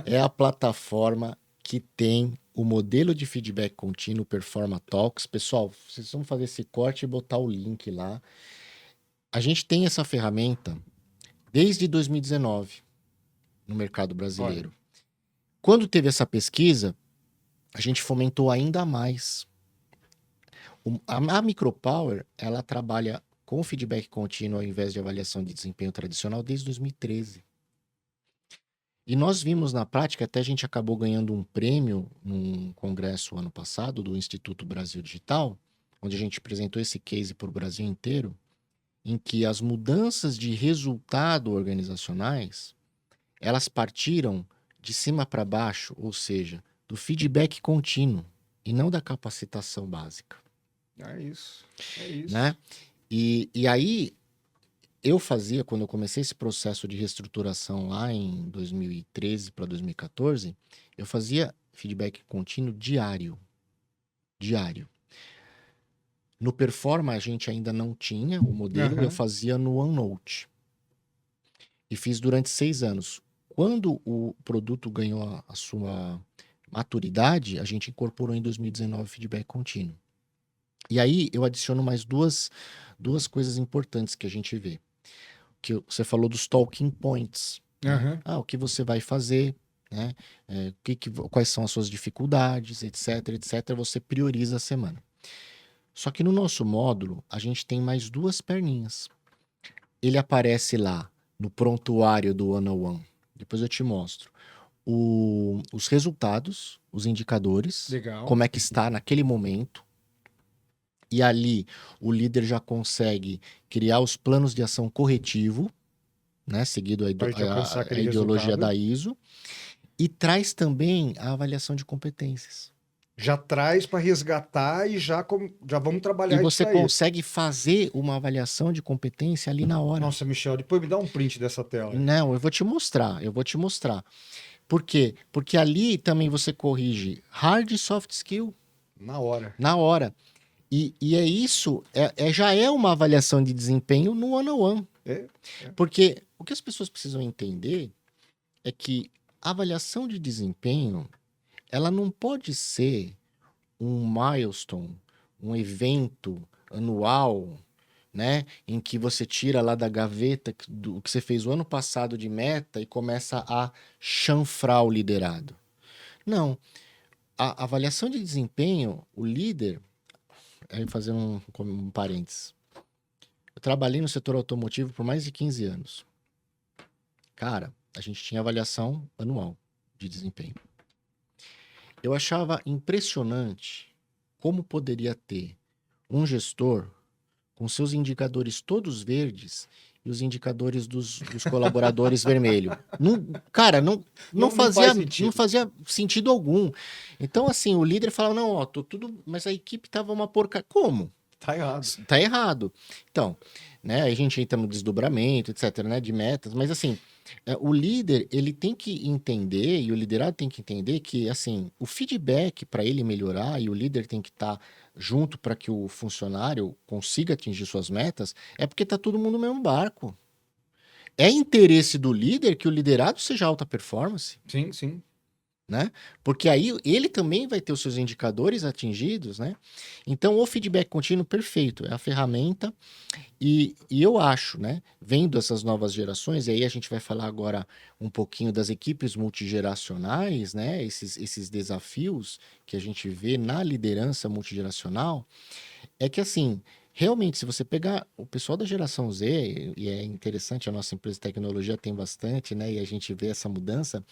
é a plataforma que tem o modelo de feedback contínuo Performa Talks. Pessoal, vocês vão fazer esse corte e botar o link lá. A gente tem essa ferramenta desde 2019 no mercado brasileiro. Quando teve essa pesquisa, a gente fomentou ainda mais. A Micropower, ela trabalha com feedback contínuo ao invés de avaliação de desempenho tradicional desde 2013. E nós vimos na prática, até a gente acabou ganhando um prêmio num congresso ano passado do Instituto Brasil Digital, onde a gente apresentou esse case para o Brasil inteiro, em que as mudanças de resultado organizacionais, elas partiram de cima para baixo, ou seja, do feedback contínuo e não da capacitação básica. É isso. É isso. Né? E aí, eu fazia, quando eu comecei esse processo de reestruturação lá em 2013 para 2014, eu fazia feedback contínuo diário. Diário. No Performa, a gente ainda não tinha o modelo, eu fazia no OneNote. E fiz durante 6 anos. Quando o produto ganhou a sua maturidade, a gente incorporou em 2019 feedback contínuo. E aí eu adiciono mais duas coisas importantes que a gente vê. Que você falou dos talking points. Né? O que você vai fazer, né? Quais são as suas dificuldades, etc, etc. Você prioriza a semana. Só que no nosso módulo, a gente tem mais 2 perninhas. Ele aparece lá no prontuário do one-on-one. Depois eu te mostro. Os resultados, os indicadores, Legal. como é que está naquele momento. E ali o líder já consegue criar os planos de ação corretivo, né, seguido a ideologia da ISO, e traz também a avaliação de competências. Já traz para resgatar e já vamos trabalhar E você isso aí. consegue fazer uma avaliação de competência ali na hora. Nossa, Michel, depois me dá um print dessa tela. Não, eu vou te mostrar. Por quê? Porque ali também você corrige hard e soft skill. Na hora. Na hora. E é isso, já é uma avaliação de desempenho no one-on-one. Porque o que as pessoas precisam entender é que a avaliação de desempenho, ela não pode ser um milestone, um evento anual, né, em que você tira lá da gaveta do que você fez o ano passado de meta e começa a chanfrar o liderado. Não. A avaliação de desempenho, o líder... Aí fazendo um parênteses. Eu trabalhei no setor automotivo por mais de 15 anos. Cara, a gente tinha avaliação anual de desempenho. Eu achava impressionante como poderia ter um gestor com seus indicadores todos verdes e os indicadores dos colaboradores vermelho. Não fazia sentido algum. Então, assim, o líder falava, não, ó, tô tudo... Mas a equipe tava uma porcaria. Como? Tá errado. Tá errado. Então, né, aí a gente entra no desdobramento, etc, né, de metas. Mas, assim, o líder, ele tem que entender, e o liderado tem que entender que, assim, o feedback para ele melhorar e o líder tem que estar junto para que o funcionário consiga atingir suas metas, é porque tá todo mundo no mesmo barco. É interesse do líder que o liderado seja alta performance, Sim, sim. né? Porque aí ele também vai ter os seus indicadores atingidos, né? Então, o feedback contínuo, perfeito, é a ferramenta. E eu acho, né, vendo essas novas gerações, e aí a gente vai falar agora um pouquinho das equipes multigeracionais, né, esses desafios que a gente vê na liderança multigeracional, é que assim, realmente, se você pegar o pessoal da geração Z, e é interessante, a nossa empresa de tecnologia tem bastante, né, e a gente vê essa mudança,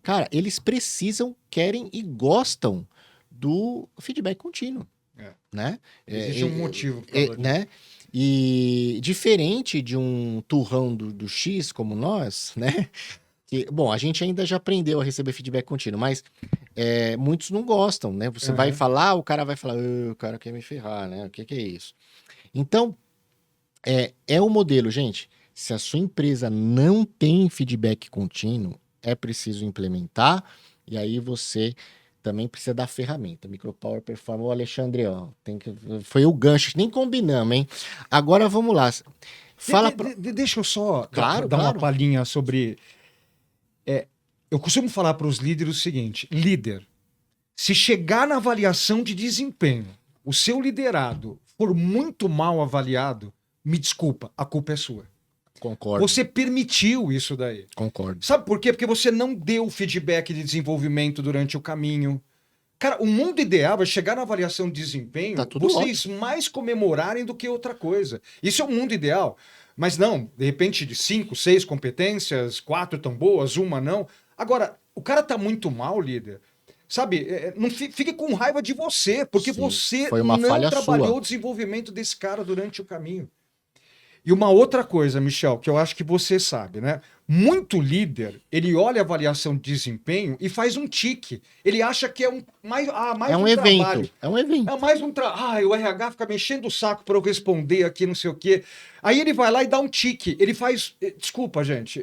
cara, eles precisam, querem e gostam do feedback contínuo, É. né? Existe um motivo por causa disso. Né? E diferente de um turrão do X como nós, né? Que, bom, a gente ainda já aprendeu a receber feedback contínuo, mas muitos não gostam, né? Você vai Aham. falar, o cara vai falar, o cara quer me ferrar, né? O que é isso? Então, é o modelo, gente. Se a sua empresa não tem feedback contínuo, é preciso implementar, e aí você também precisa da ferramenta. Micropower Performance, o Alexandre, ó, foi o gancho, nem combinamos, hein? Agora vamos lá. Fala pra... Deixa eu só Claro, dar uma claro. palhinha sobre. Eu costumo falar para os líderes o seguinte: líder, se chegar na avaliação de desempenho, o seu liderado for muito mal avaliado, me desculpa, a culpa é sua. Concordo, Você permitiu isso daí. concordo. Sabe por quê? Porque você não deu feedback de desenvolvimento durante o caminho. Cara, o mundo ideal é chegar na avaliação de desempenho, Tá tudo vocês mais comemorarem do que outra coisa. Isso é o mundo ideal. Mas não, de repente, de 5, 6 competências, 4 tão boas, uma não. Agora, o cara tá muito mal, líder. Sabe, não fique com raiva de você, porque Sim, você foi uma não falha trabalhou sua. o desenvolvimento desse cara durante o caminho. E uma outra coisa, Michel, que eu acho que você sabe, né? Muito líder, ele olha a avaliação de desempenho e faz um tique. Ele acha que é mais É um um evento, trabalho. é um evento. É mais um trabalho. O RH fica me enchendo o saco para eu responder aqui, não sei o quê. Aí ele vai lá e dá um tique. Ele faz. Desculpa, gente.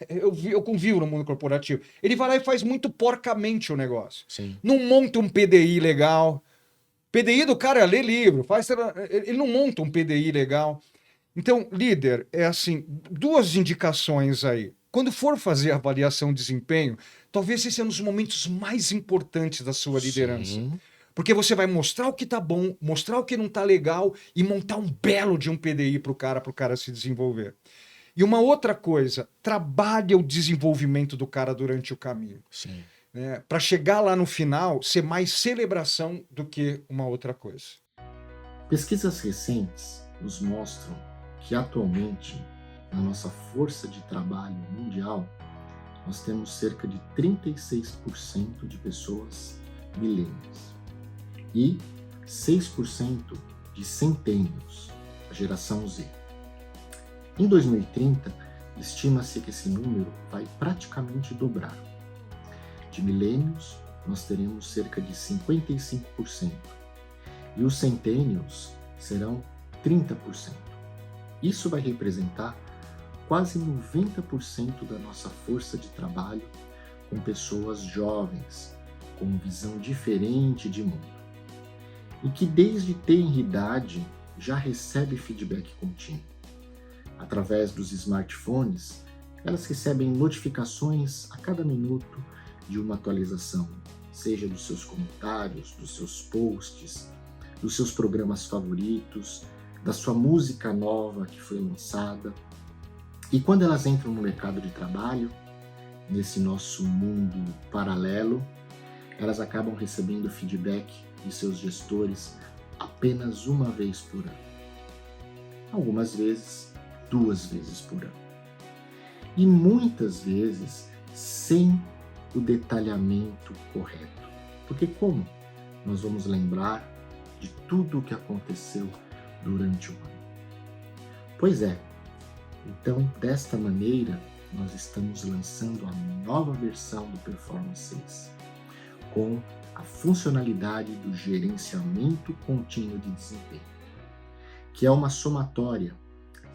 Eu convivo no mundo corporativo. Ele vai lá e faz muito porcamente o negócio. Sim. Não monta um PDI legal. PDI do cara é ler livro. Ele não monta um PDI legal. Então, líder, é assim, duas indicações aí. Quando for fazer a avaliação de desempenho, talvez esse seja um dos momentos mais importantes da sua liderança. Sim. Porque você vai mostrar o que tá bom, mostrar o que não tá legal e montar um belo de um PDI pro cara se desenvolver. E uma outra coisa, trabalhe o desenvolvimento do cara durante o caminho. Sim. Né? Para chegar lá no final, ser mais celebração do que uma outra coisa. Pesquisas recentes nos mostram que atualmente, na nossa força de trabalho mundial, nós temos cerca de 36% de pessoas millennials e 6% de centennials, a geração Z. Em 2030, estima-se que esse número vai praticamente dobrar. De millennials, nós teremos cerca de 55%, e os centennials serão 30%. Isso vai representar quase 90% da nossa força de trabalho com pessoas jovens, com visão diferente de mundo, e que desde tenridade já recebe feedback contínuo. Através dos smartphones, elas recebem notificações a cada minuto de uma atualização, seja dos seus comentários, dos seus posts, dos seus programas favoritos, da sua música nova que foi lançada. E quando elas entram no mercado de trabalho, nesse nosso mundo paralelo, elas acabam recebendo feedback de seus gestores apenas uma vez por ano. Algumas vezes, 2 vezes por ano. E muitas vezes sem o detalhamento correto. Porque como nós vamos lembrar de tudo o que aconteceu durante o ano? Pois é, então desta maneira nós estamos lançando a nova versão do Performance 6, com a funcionalidade do gerenciamento contínuo de desempenho, que é uma somatória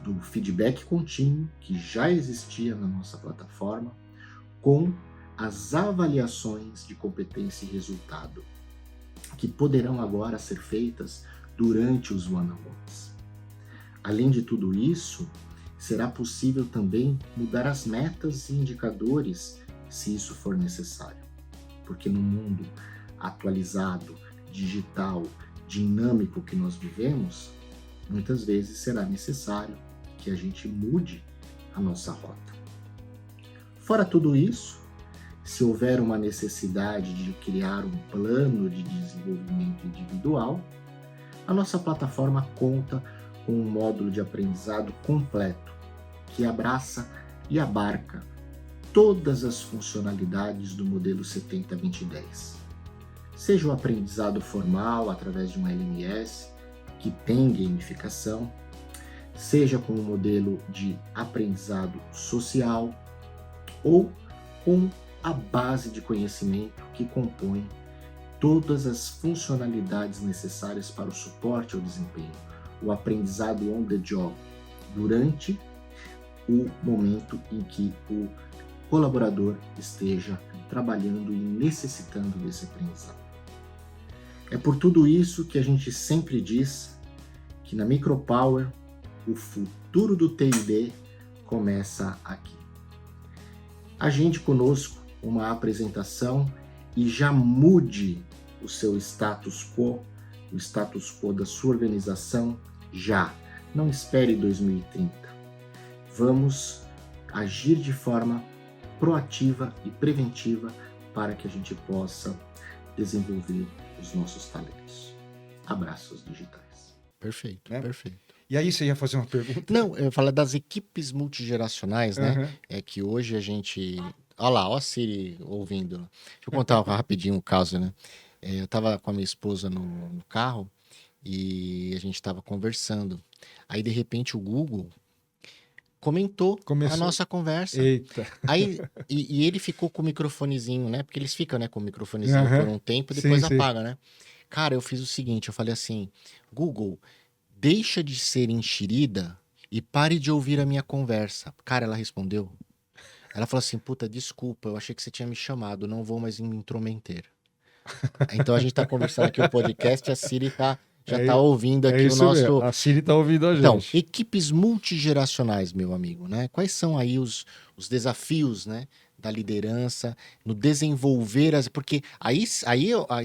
do feedback contínuo que já existia na nossa plataforma com as avaliações de competência e resultado, que poderão agora ser feitas durante os one-on-ones. Além de tudo isso, será possível também mudar as metas e indicadores se isso for necessário, porque no mundo atualizado, digital, dinâmico que nós vivemos, muitas vezes será necessário que a gente mude a nossa rota. Fora tudo isso, se houver uma necessidade de criar um plano de desenvolvimento individual, a nossa plataforma conta com um módulo de aprendizado completo que abraça e abarca todas as funcionalidades do modelo 70-20-10. Seja o aprendizado formal através de um LMS que tem gamificação, seja com um modelo de aprendizado social ou com a base de conhecimento que compõe todas as funcionalidades necessárias para o suporte ao desempenho, o aprendizado on the job, durante o momento em que o colaborador esteja trabalhando e necessitando desse aprendizado. É por tudo isso que a gente sempre diz que na Micropower o futuro do TI&D começa aqui. Agende conosco uma apresentação e já mude o seu status quo, o status quo da sua organização já. Não espere 2030. Vamos agir de forma proativa e preventiva para que a gente possa desenvolver os nossos talentos. Abraços digitais. Perfeito, né? Perfeito. E aí você ia fazer uma pergunta? Não, eu falo das equipes multigeracionais, né? Uhum. É que hoje a gente... Olha lá, ó a Siri ouvindo. Deixa eu contar rapidinho um caso, né? Eu tava com a minha esposa no carro e a gente tava conversando. Aí, de repente, o Google comentou a nossa conversa. Eita. Aí, e ele ficou com o microfonezinho, né? Porque eles ficam, né, com o microfonezinho Uhum. por um tempo e depois Sim, sim. apaga, né? Cara, eu fiz o seguinte, eu falei assim, Google, deixa de ser enxerida e pare de ouvir a minha conversa. Cara, ela respondeu. Ela falou assim, puta, desculpa, eu achei que você tinha me chamado, não vou mais me intrometer. Então a gente tá conversando aqui o podcast, a Siri já tá ouvindo aqui o nosso... Mesmo. A Siri tá ouvindo a gente. Então, equipes multigeracionais, meu amigo, né? Quais são aí os desafios, né, da liderança, no desenvolver as... Porque aí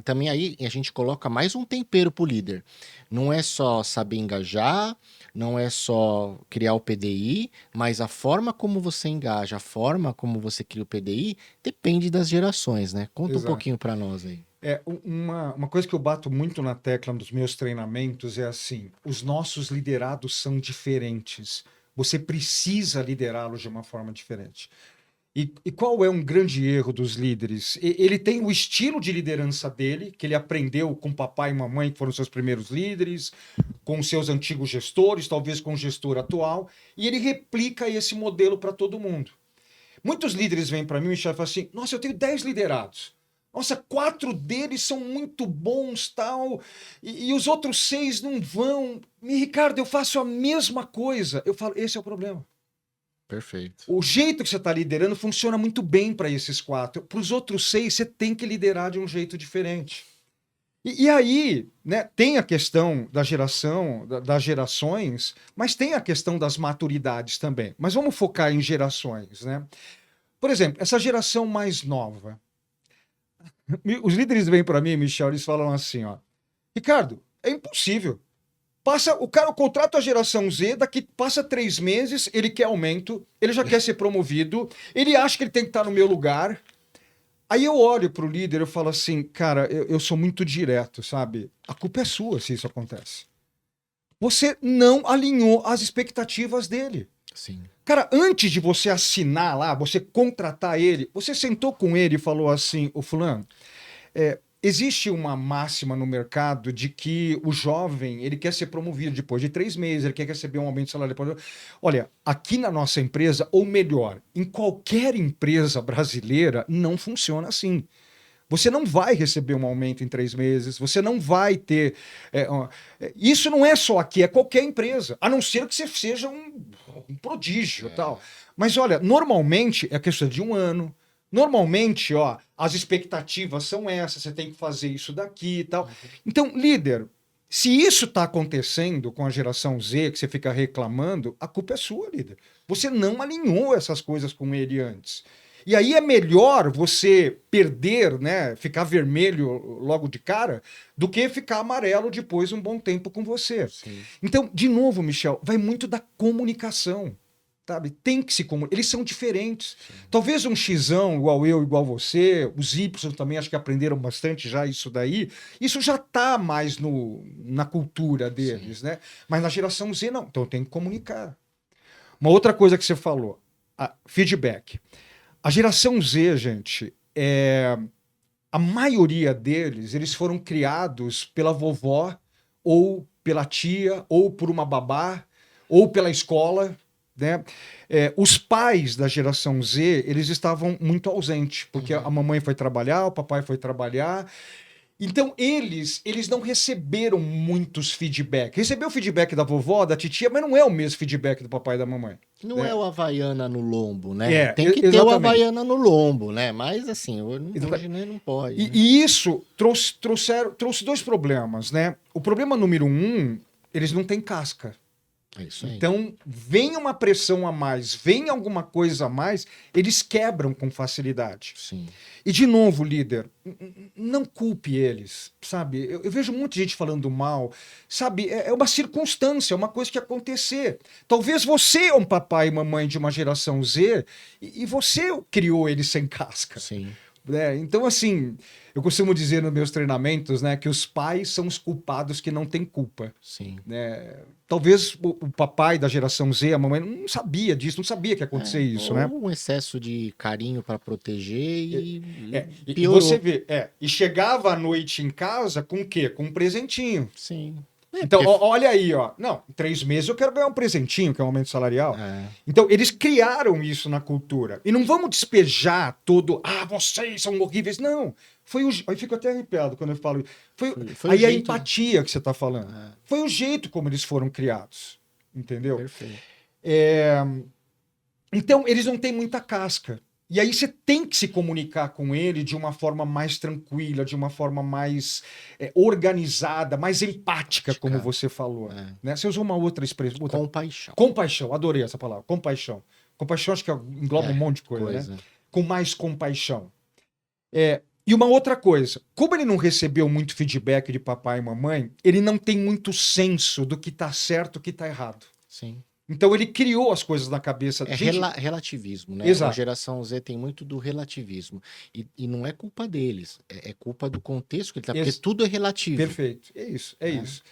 também a gente coloca mais um tempero pro líder. Não é só saber engajar, não é só criar o PDI, mas a forma como você engaja, a forma como você cria o PDI, depende das gerações, né? Conta Exato. um pouquinho para nós aí. Uma coisa que eu bato muito na tecla dos meus treinamentos é assim, os nossos liderados são diferentes. Você precisa liderá-los de uma forma diferente. E qual é um grande erro dos líderes? Ele tem o estilo de liderança dele, que ele aprendeu com papai e mamãe, que foram seus primeiros líderes, com seus antigos gestores, talvez com o gestor atual, e ele replica esse modelo para todo mundo. Muitos líderes vêm para mim e falam assim, nossa, eu tenho 10 liderados. Nossa, 4 deles são muito bons, tal, e os outros 6 não vão. Ricardo, eu faço a mesma coisa. Eu falo, esse é o problema. Perfeito. O jeito que você está liderando funciona muito bem para esses 4. Para os outros 6, você tem que liderar de um jeito diferente. E aí, né, tem a questão da geração, das gerações, mas tem a questão das maturidades também. Mas vamos focar em gerações, né? Por exemplo, essa geração mais nova. Os líderes vêm para mim, Michel, eles falam assim, ó, Ricardo, é impossível. O cara contrata a geração Z, daqui passa 3 meses, ele quer aumento, ele já quer ser promovido, ele acha que ele tem que estar no meu lugar. Aí eu olho pro líder e falo assim, cara, eu sou muito direto, sabe? A culpa é sua se isso acontece. Você não alinhou as expectativas dele. Sim. Cara, antes de você assinar lá, você contratar ele, você sentou com ele e falou assim, o fulano, existe uma máxima no mercado de que o jovem, ele quer ser promovido depois de 3 meses, ele quer receber um aumento de salário depois. Olha, aqui na nossa empresa, ou melhor, em qualquer empresa brasileira, não funciona assim. Você não vai receber um aumento em 3 meses, você não vai ter... isso não é só aqui, é qualquer empresa, a não ser que você seja um prodígio e tal. Mas olha, normalmente é questão de 1 ano. Normalmente, ó, as expectativas são essas, você tem que fazer isso daqui e tal. Então, líder, se isso está acontecendo com a geração Z, que você fica reclamando, a culpa é sua, líder. Você não alinhou essas coisas com ele antes. E aí é melhor você perder, né, ficar vermelho logo de cara, do que ficar amarelo depois de um bom tempo com você. Sim. Então, de novo, Michel, vai muito da comunicação. Sabe? Tem que se comunicar. Eles são diferentes. Sim. Talvez um Xão igual eu, igual você, os Y também acho que aprenderam bastante já isso daí. Isso já está mais na cultura deles, né? Mas na geração Z não. Então tem que comunicar. Uma outra coisa que você falou, feedback. A geração Z, gente, a maioria deles, eles foram criados pela vovó, ou pela tia, ou por uma babá, ou pela escola. Né? Os pais da geração Z, eles estavam muito ausentes, porque a mamãe foi trabalhar, o papai foi trabalhar. Então, eles não receberam muitos feedback. Recebeu o feedback da vovó, da titia, mas não é o mesmo feedback do papai e da mamãe. Não é o Havaiana no lombo, né? Tem que ter exatamente. o Havaiana no lombo, né? Mas, assim, hoje não pode. Né? E isso trouxe 2 problemas, né? O problema número 1, eles não têm casca. É isso aí. Então, vem uma pressão a mais, vem alguma coisa a mais, eles quebram com facilidade. Sim. E, de novo, líder, não culpe eles, sabe? Eu vejo muita gente falando mal, sabe? É uma circunstância, é uma coisa que acontecer. Talvez você é um papai e mamãe de uma geração Z e você criou eles sem casca. Sim. Então, assim, eu costumo dizer nos meus treinamentos, né, que os pais são os culpados que não têm culpa. Sim. Talvez o papai da geração Z, a mamãe, não sabia disso, não sabia que ia acontecer isso, né? Um excesso de carinho para proteger e piorou. E você vê, e chegava à noite em casa com o quê? Com um presentinho. Sim. Então, olha aí, ó. Não, em 3 meses eu quero ganhar um presentinho, que é um aumento salarial. Então, eles criaram isso na cultura. E não vamos despejar todo, vocês são horríveis. Não. Aí fico até arrepiado quando eu falo isso. Foi aí a empatia que você está falando. Foi o jeito como eles foram criados. Entendeu? Perfeito. Então, eles não têm muita casca. E aí você tem que se comunicar com ele de uma forma mais tranquila, de uma forma mais organizada, mais empática, como você falou. Né? Você usou uma outra expressão. Compaixão. Compaixão, adorei essa palavra. Compaixão. Compaixão acho que engloba um monte de coisa. Né? Com mais compaixão. E uma outra coisa, como ele não recebeu muito feedback de papai e mamãe, ele não tem muito senso do que está certo e o que está errado. Sim. Então ele criou as coisas na cabeça. Relativismo, né? Exato. A geração Z tem muito do relativismo. E não é culpa deles, é culpa do contexto que ele está, porque tudo é relativo. Perfeito, é isso.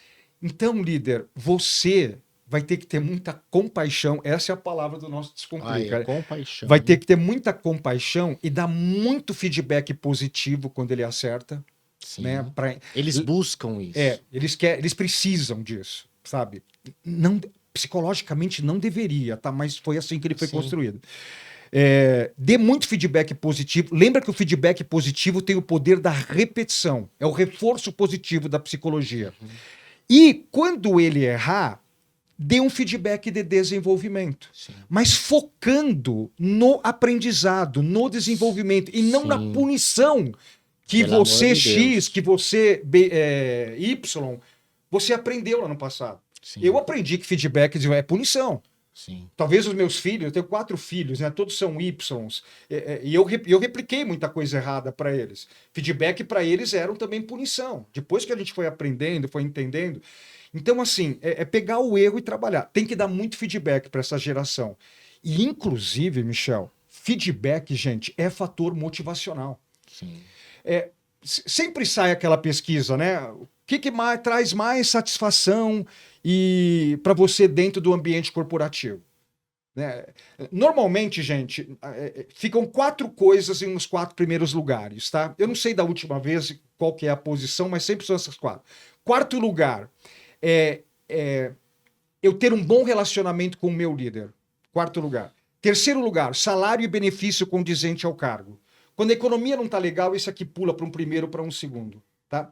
Então, líder, você vai ter que ter muita compaixão, essa é a palavra do nosso Descomplica. Compaixão. Vai ter que ter muita compaixão e dar muito feedback positivo quando ele acerta. Sim. Né? Eles buscam isso. Eles precisam disso, sabe? Não... Psicologicamente não deveria, tá? Mas foi assim que ele foi construído. Dê muito feedback positivo. Lembra que o feedback positivo tem o poder da repetição. É o reforço positivo da psicologia. E quando ele errar, dê um feedback de desenvolvimento. Sim. Mas focando no aprendizado, no desenvolvimento e não na punição que você X, que você Y, você aprendeu lá no passado. Sim. Eu aprendi que feedback é punição. Sim. Talvez os meus filhos, eu tenho 4 filhos, né? Todos são Ys. E eu repliquei muita coisa errada para eles. Feedback para eles eram também punição. Depois que a gente foi aprendendo, foi entendendo. Então, assim, pegar o erro e trabalhar. Tem que dar muito feedback para essa geração. E, inclusive, Michel, feedback, gente, é fator motivacional. Sim. Sempre sai aquela pesquisa, né? O que traz mais satisfação para você dentro do ambiente corporativo? Né? Normalmente, gente, ficam 4 coisas nos 4 primeiros lugares, tá? Eu não sei da última vez qual que é a posição, mas sempre são essas 4. 4º lugar eu ter um bom relacionamento com o meu líder. 4º lugar. 3º lugar, salário e benefício condizente ao cargo. Quando a economia não tá legal, isso aqui pula para um primeiro, para um segundo, tá?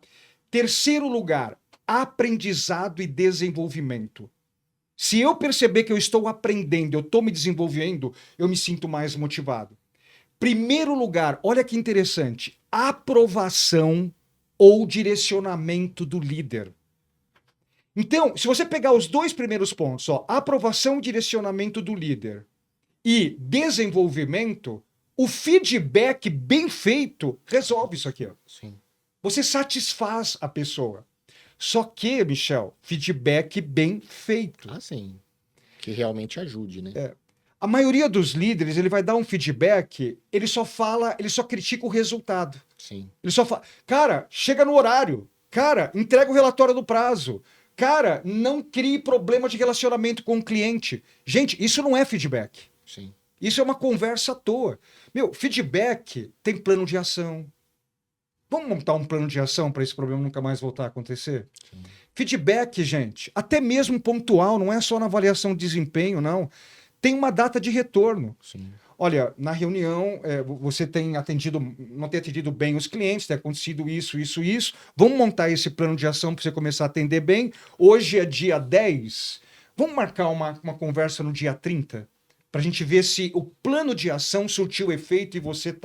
Terceiro lugar, aprendizado e desenvolvimento. Se eu perceber que eu estou aprendendo, eu estou me desenvolvendo, eu me sinto mais motivado. Primeiro lugar, olha que interessante, aprovação ou direcionamento do líder. Então, se você pegar os dois primeiros pontos, ó, aprovação e direcionamento do líder e desenvolvimento, o feedback bem feito resolve isso aqui, ó. Sim. Você satisfaz a pessoa. Só que, Michel, feedback bem feito. Ah, sim. Que realmente ajude, né? A maioria dos líderes, ele vai dar um feedback, ele só critica o resultado. Sim. Ele só fala, cara, chega no horário. Cara, entrega o relatório no prazo. Cara, não crie problema de relacionamento com o cliente. Gente, isso não é feedback. Sim. Isso é uma conversa à toa. Meu, feedback tem plano de ação. Vamos montar um plano de ação para esse problema nunca mais voltar a acontecer? Sim. Feedback, gente, até mesmo pontual, não é só na avaliação de desempenho, não. Tem uma data de retorno. Sim. Olha, na reunião, você não tem atendido bem os clientes, tem acontecido isso. Vamos montar esse plano de ação para você começar a atender bem. Hoje é dia 10. Vamos marcar uma conversa no dia 30? Para a gente ver se o plano de ação surtiu efeito e você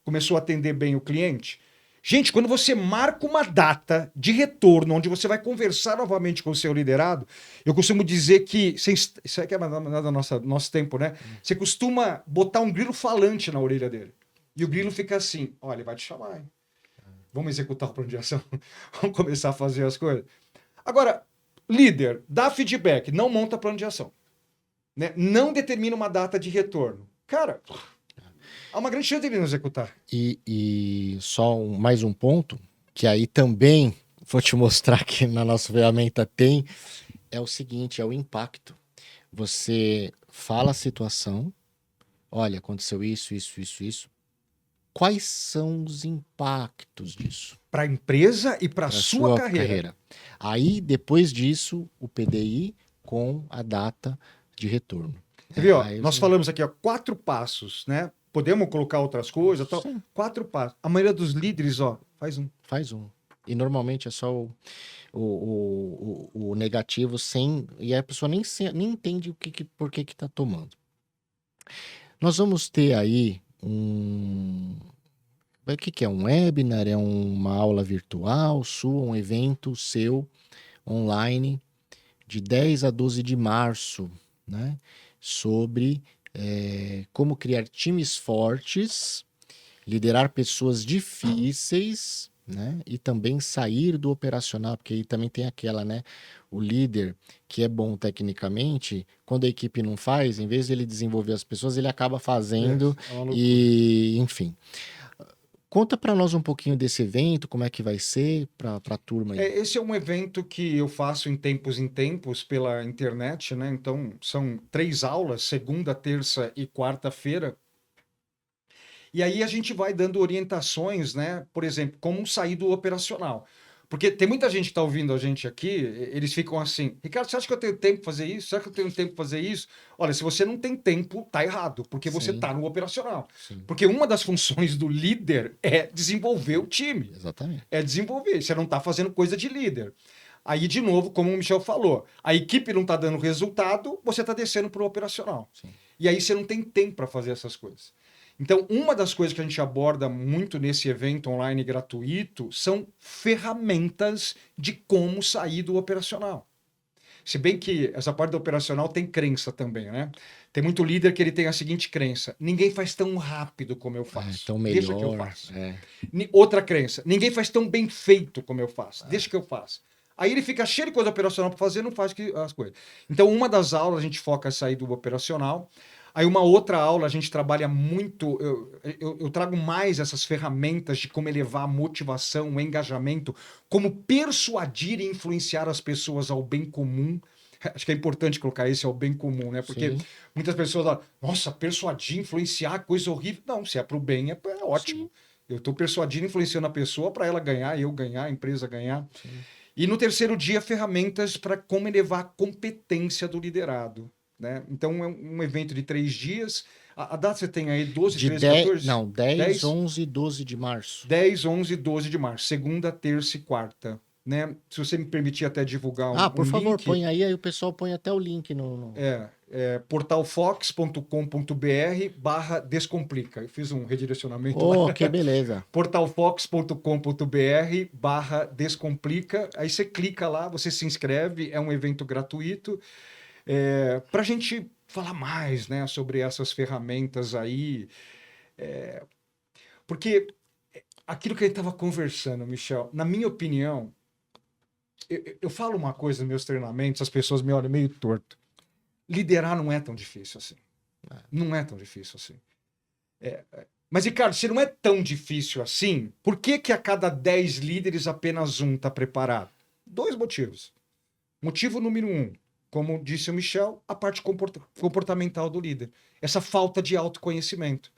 começou a atender bem o cliente. Gente, quando você marca uma data de retorno, onde você vai conversar novamente com o seu liderado, eu costumo dizer que, isso aqui é do nosso tempo, né? Você costuma botar um grilo falante na orelha dele. E o grilo fica assim, olha, ele vai te chamar, hein? Vamos executar o plano de ação? Vamos começar a fazer as coisas? Agora, líder, dá feedback, não monta plano de ação. Né? Não determina uma data de retorno. Cara, há uma grande chance de ele não executar. E só mais um ponto, que aí também vou te mostrar que na nossa ferramenta tem, é o seguinte, é o impacto. Você fala a situação, olha, aconteceu isso. Quais são os impactos disso? Para a empresa e para a Pra sua carreira. Aí, depois disso, o PDI com a data de retorno. Você viu? Aí Nós falamos aqui, 4 passos, né? Podemos colocar outras coisas, tal. Sim. 4 passos. A maioria dos líderes, faz um. Faz um. E normalmente é só o negativo sem. E a pessoa nem entende por que tá tomando. Nós vamos ter aí o que é? Um webinar? É uma aula virtual sua, um evento seu online de 10 a 12 de março, né? Sobre como criar times fortes, liderar pessoas difíceis, né? E também sair do operacional, porque aí também tem aquela, né? O líder que é bom tecnicamente, quando a equipe não faz, em vez de ele desenvolver as pessoas, ele acaba fazendo É uma loucura. e, enfim. Conta para nós um pouquinho desse evento, como é que vai ser para a turma aí. Esse é um evento que eu faço em tempos pela internet, né? Então, são 3 aulas, segunda, terça e quarta-feira. E aí a gente vai dando orientações, né? Por exemplo, como sair do operacional. Porque tem muita gente que está ouvindo a gente aqui, eles ficam assim, Ricardo, você acha que eu tenho tempo para fazer isso? Será que eu tenho tempo para fazer isso? Olha, se você não tem tempo, tá errado, porque você Sim. está no operacional. Sim. Porque uma das funções do líder é desenvolver o time. Exatamente. É desenvolver, você não está fazendo coisa de líder. Aí, de novo, como o Michel falou, a equipe não está dando resultado, você está descendo para o operacional. Sim. E aí você não tem tempo para fazer essas coisas. Então, uma das coisas que a gente aborda muito nesse evento online gratuito são ferramentas de como sair do operacional. Se bem que essa parte do operacional tem crença também, né? Tem muito líder que ele tem a seguinte crença: ninguém faz tão rápido como eu faço. Tão melhor. Deixa que eu faço. Outra crença: ninguém faz tão bem feito como eu faço. Deixa que eu faço. Aí ele fica cheio de coisa operacional para fazer, não faz as coisas. Então, uma das aulas a gente foca em sair do operacional. Aí uma outra aula a gente trabalha muito, eu trago mais essas ferramentas de como elevar a motivação, o engajamento, como persuadir e influenciar as pessoas ao bem comum. Acho que é importante colocar esse ao bem comum, né? Porque Sim. muitas pessoas falam, nossa, persuadir, influenciar, coisa horrível. Não, se é para o bem, é ótimo. Sim. Eu estou persuadindo, influenciando a pessoa para ela ganhar, eu ganhar, a empresa ganhar. Sim. E no terceiro dia, ferramentas para como elevar a competência do liderado. Né? Então, é um evento de 3 dias. A data você tem aí 12, De 13, 10, 14? não, 10, 10? 11 e 12 de março. 10, 11 e 12 de março. Segunda, terça e quarta. Né? Se você me permitir até divulgar Ah, por um favor, link, põe aí o pessoal põe até o link portalfox.com.br/descomplica. Eu fiz um redirecionamento lá. Oh, que beleza. portalfox.com.br/descomplica. Aí você clica lá, você se inscreve, é um evento gratuito. Para a gente falar mais, né, sobre essas ferramentas aí. Porque aquilo que a gente estava conversando, Michel, na minha opinião, eu falo uma coisa nos meus treinamentos, as pessoas me olham meio torto. Liderar não é tão difícil assim. Não é tão difícil assim. Mas, Ricardo, se não é tão difícil assim, por que que a cada 10 líderes apenas um está preparado? 2 motivos. Motivo número 1, como disse o Michel, a parte comportamental do líder. Essa falta de autoconhecimento.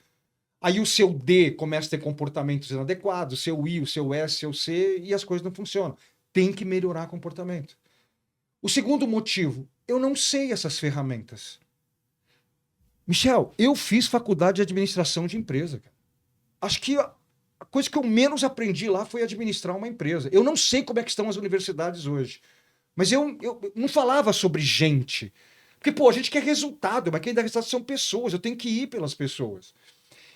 Aí o seu D começa a ter comportamentos inadequados, o seu I, o seu S, o seu C, e as coisas não funcionam. Tem que melhorar comportamento. O segundo motivo, eu não sei essas ferramentas. Michel, eu fiz faculdade de administração de empresa. Acho que a coisa que eu menos aprendi lá foi administrar uma empresa. Eu não sei como é que estão as universidades hoje. Mas eu não falava sobre gente. Porque, pô, a gente quer resultado, mas quem dá resultado são pessoas. Eu tenho que ir pelas pessoas.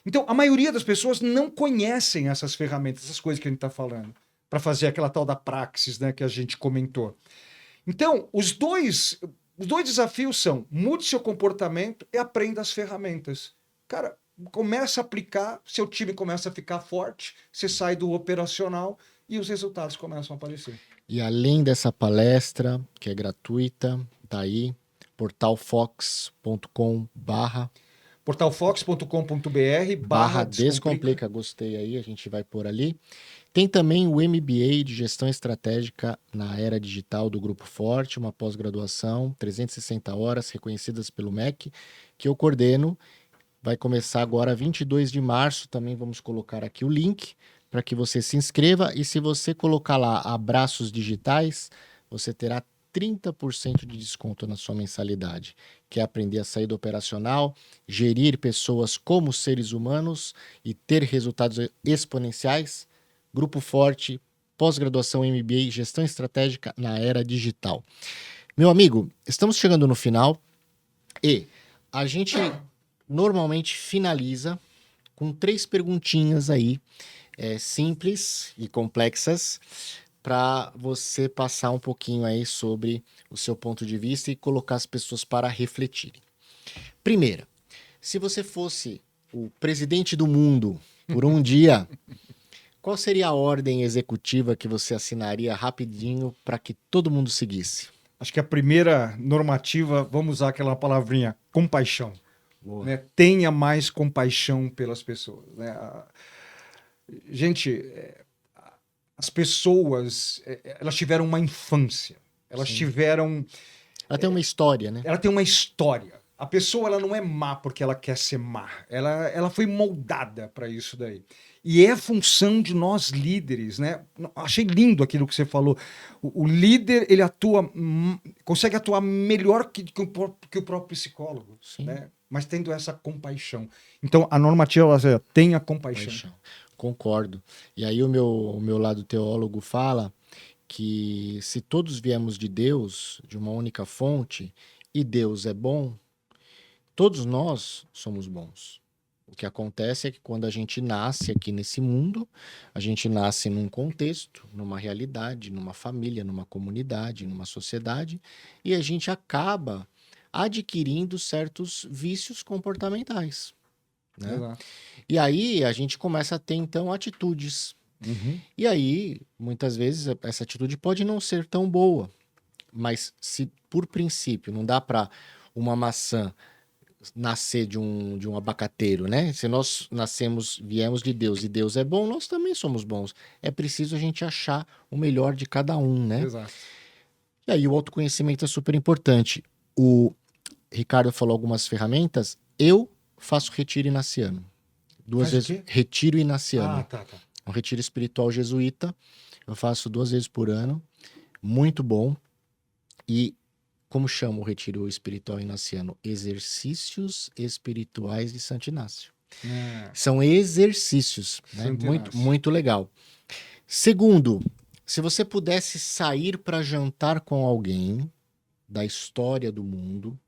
Então, a maioria das pessoas não conhecem essas ferramentas, essas coisas que a gente está falando, para fazer aquela tal da praxis, né, que a gente comentou. Então, os dois desafios são: mude seu comportamento e aprenda as ferramentas. Cara, começa a aplicar, seu time começa a ficar forte, você sai do operacional e os resultados começam a aparecer. E além dessa palestra, que é gratuita, tá aí, portalfox.com.br/descomplica. Gostei aí, a gente vai por ali. Tem também o MBA de Gestão Estratégica na Era Digital do Grupo Forte, uma pós-graduação, 360 horas, reconhecidas pelo MEC, que eu coordeno. Vai começar agora 22 de março, também vamos colocar aqui o link para que você se inscreva. E se você colocar lá Abraços Digitais, você terá 30% de desconto na sua mensalidade. Quer aprender a sair do operacional, gerir pessoas como seres humanos e ter resultados exponenciais? Grupo Forte, pós-graduação MBA, Gestão Estratégica na Era Digital. Meu amigo, estamos chegando no final e a gente normalmente finaliza com 3 perguntinhas aí, simples e complexas, para você passar um pouquinho aí sobre o seu ponto de vista e colocar as pessoas para refletirem. Primeira, se você fosse o presidente do mundo por um dia, qual seria a ordem executiva que você assinaria rapidinho para que todo mundo seguisse? Acho que a primeira normativa, vamos usar aquela palavrinha, compaixão. Né? Tenha mais compaixão pelas pessoas. Né? Gente, as pessoas, elas tiveram uma infância. Elas Sim. tiveram... Ela tem uma história, né? Ela tem uma história. A pessoa ela não é má porque ela quer ser má. Ela foi moldada para isso daí. E é função de nós líderes, né? Achei lindo aquilo que você falou. O líder, ele atua, consegue atuar melhor que o próprio psicólogo, né? Mas tendo essa compaixão. Então, a normativa, ela diz, tenha compaixão. Concordo. E aí o meu lado teólogo fala que se todos viemos de Deus, de uma única fonte, e Deus é bom, todos nós somos bons. O que acontece é que quando a gente nasce aqui nesse mundo, a gente nasce num contexto, numa realidade, numa família, numa comunidade, numa sociedade, e a gente acaba adquirindo certos vícios comportamentais, né? Exato. E aí a gente começa a ter, então, atitudes. E aí, muitas vezes, essa atitude pode não ser tão boa, mas se, por princípio, não dá para uma maçã nascer de um abacateiro, né? Se nós viemos de Deus e Deus é bom, nós também somos bons. É preciso a gente achar o melhor de cada um, né? Exato. E aí o autoconhecimento é super importante. O Ricardo falou algumas ferramentas. Eu faço retiro inaciano. 2 vezes. Retiro inaciano. Tá. Um retiro espiritual jesuíta. Eu faço 2 vezes por ano. Muito bom. E Como chama o retiro espiritual inaciano? Exercícios Espirituais de Santo Inácio. São exercícios, né? Santo Muito, Inácio. muito legal. Segundo, se você pudesse sair para jantar com alguém da história do mundo,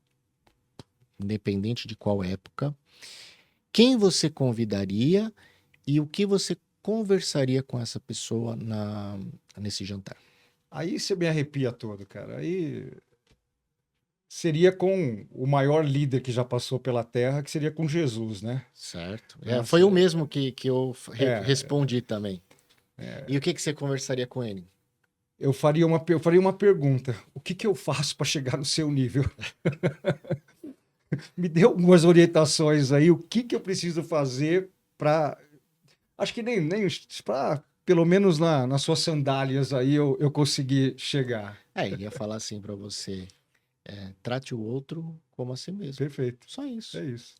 independente de qual época, quem você convidaria e o que você conversaria com essa pessoa nesse jantar? Aí você me arrepia todo, cara. Aí seria com o maior líder que já passou pela Terra, que seria com Jesus, né? Certo. Nossa, Foi o mesmo que eu É. respondi também. E o que você conversaria com ele? eu faria uma pergunta. O que que eu faço para chegar no seu nível? Me dê algumas orientações aí. O que que eu preciso fazer para... Acho que nem para, pelo menos nas suas sandálias aí, eu conseguir chegar. Ia falar assim para você, trate o outro como a si mesmo. Perfeito. Só isso. É isso.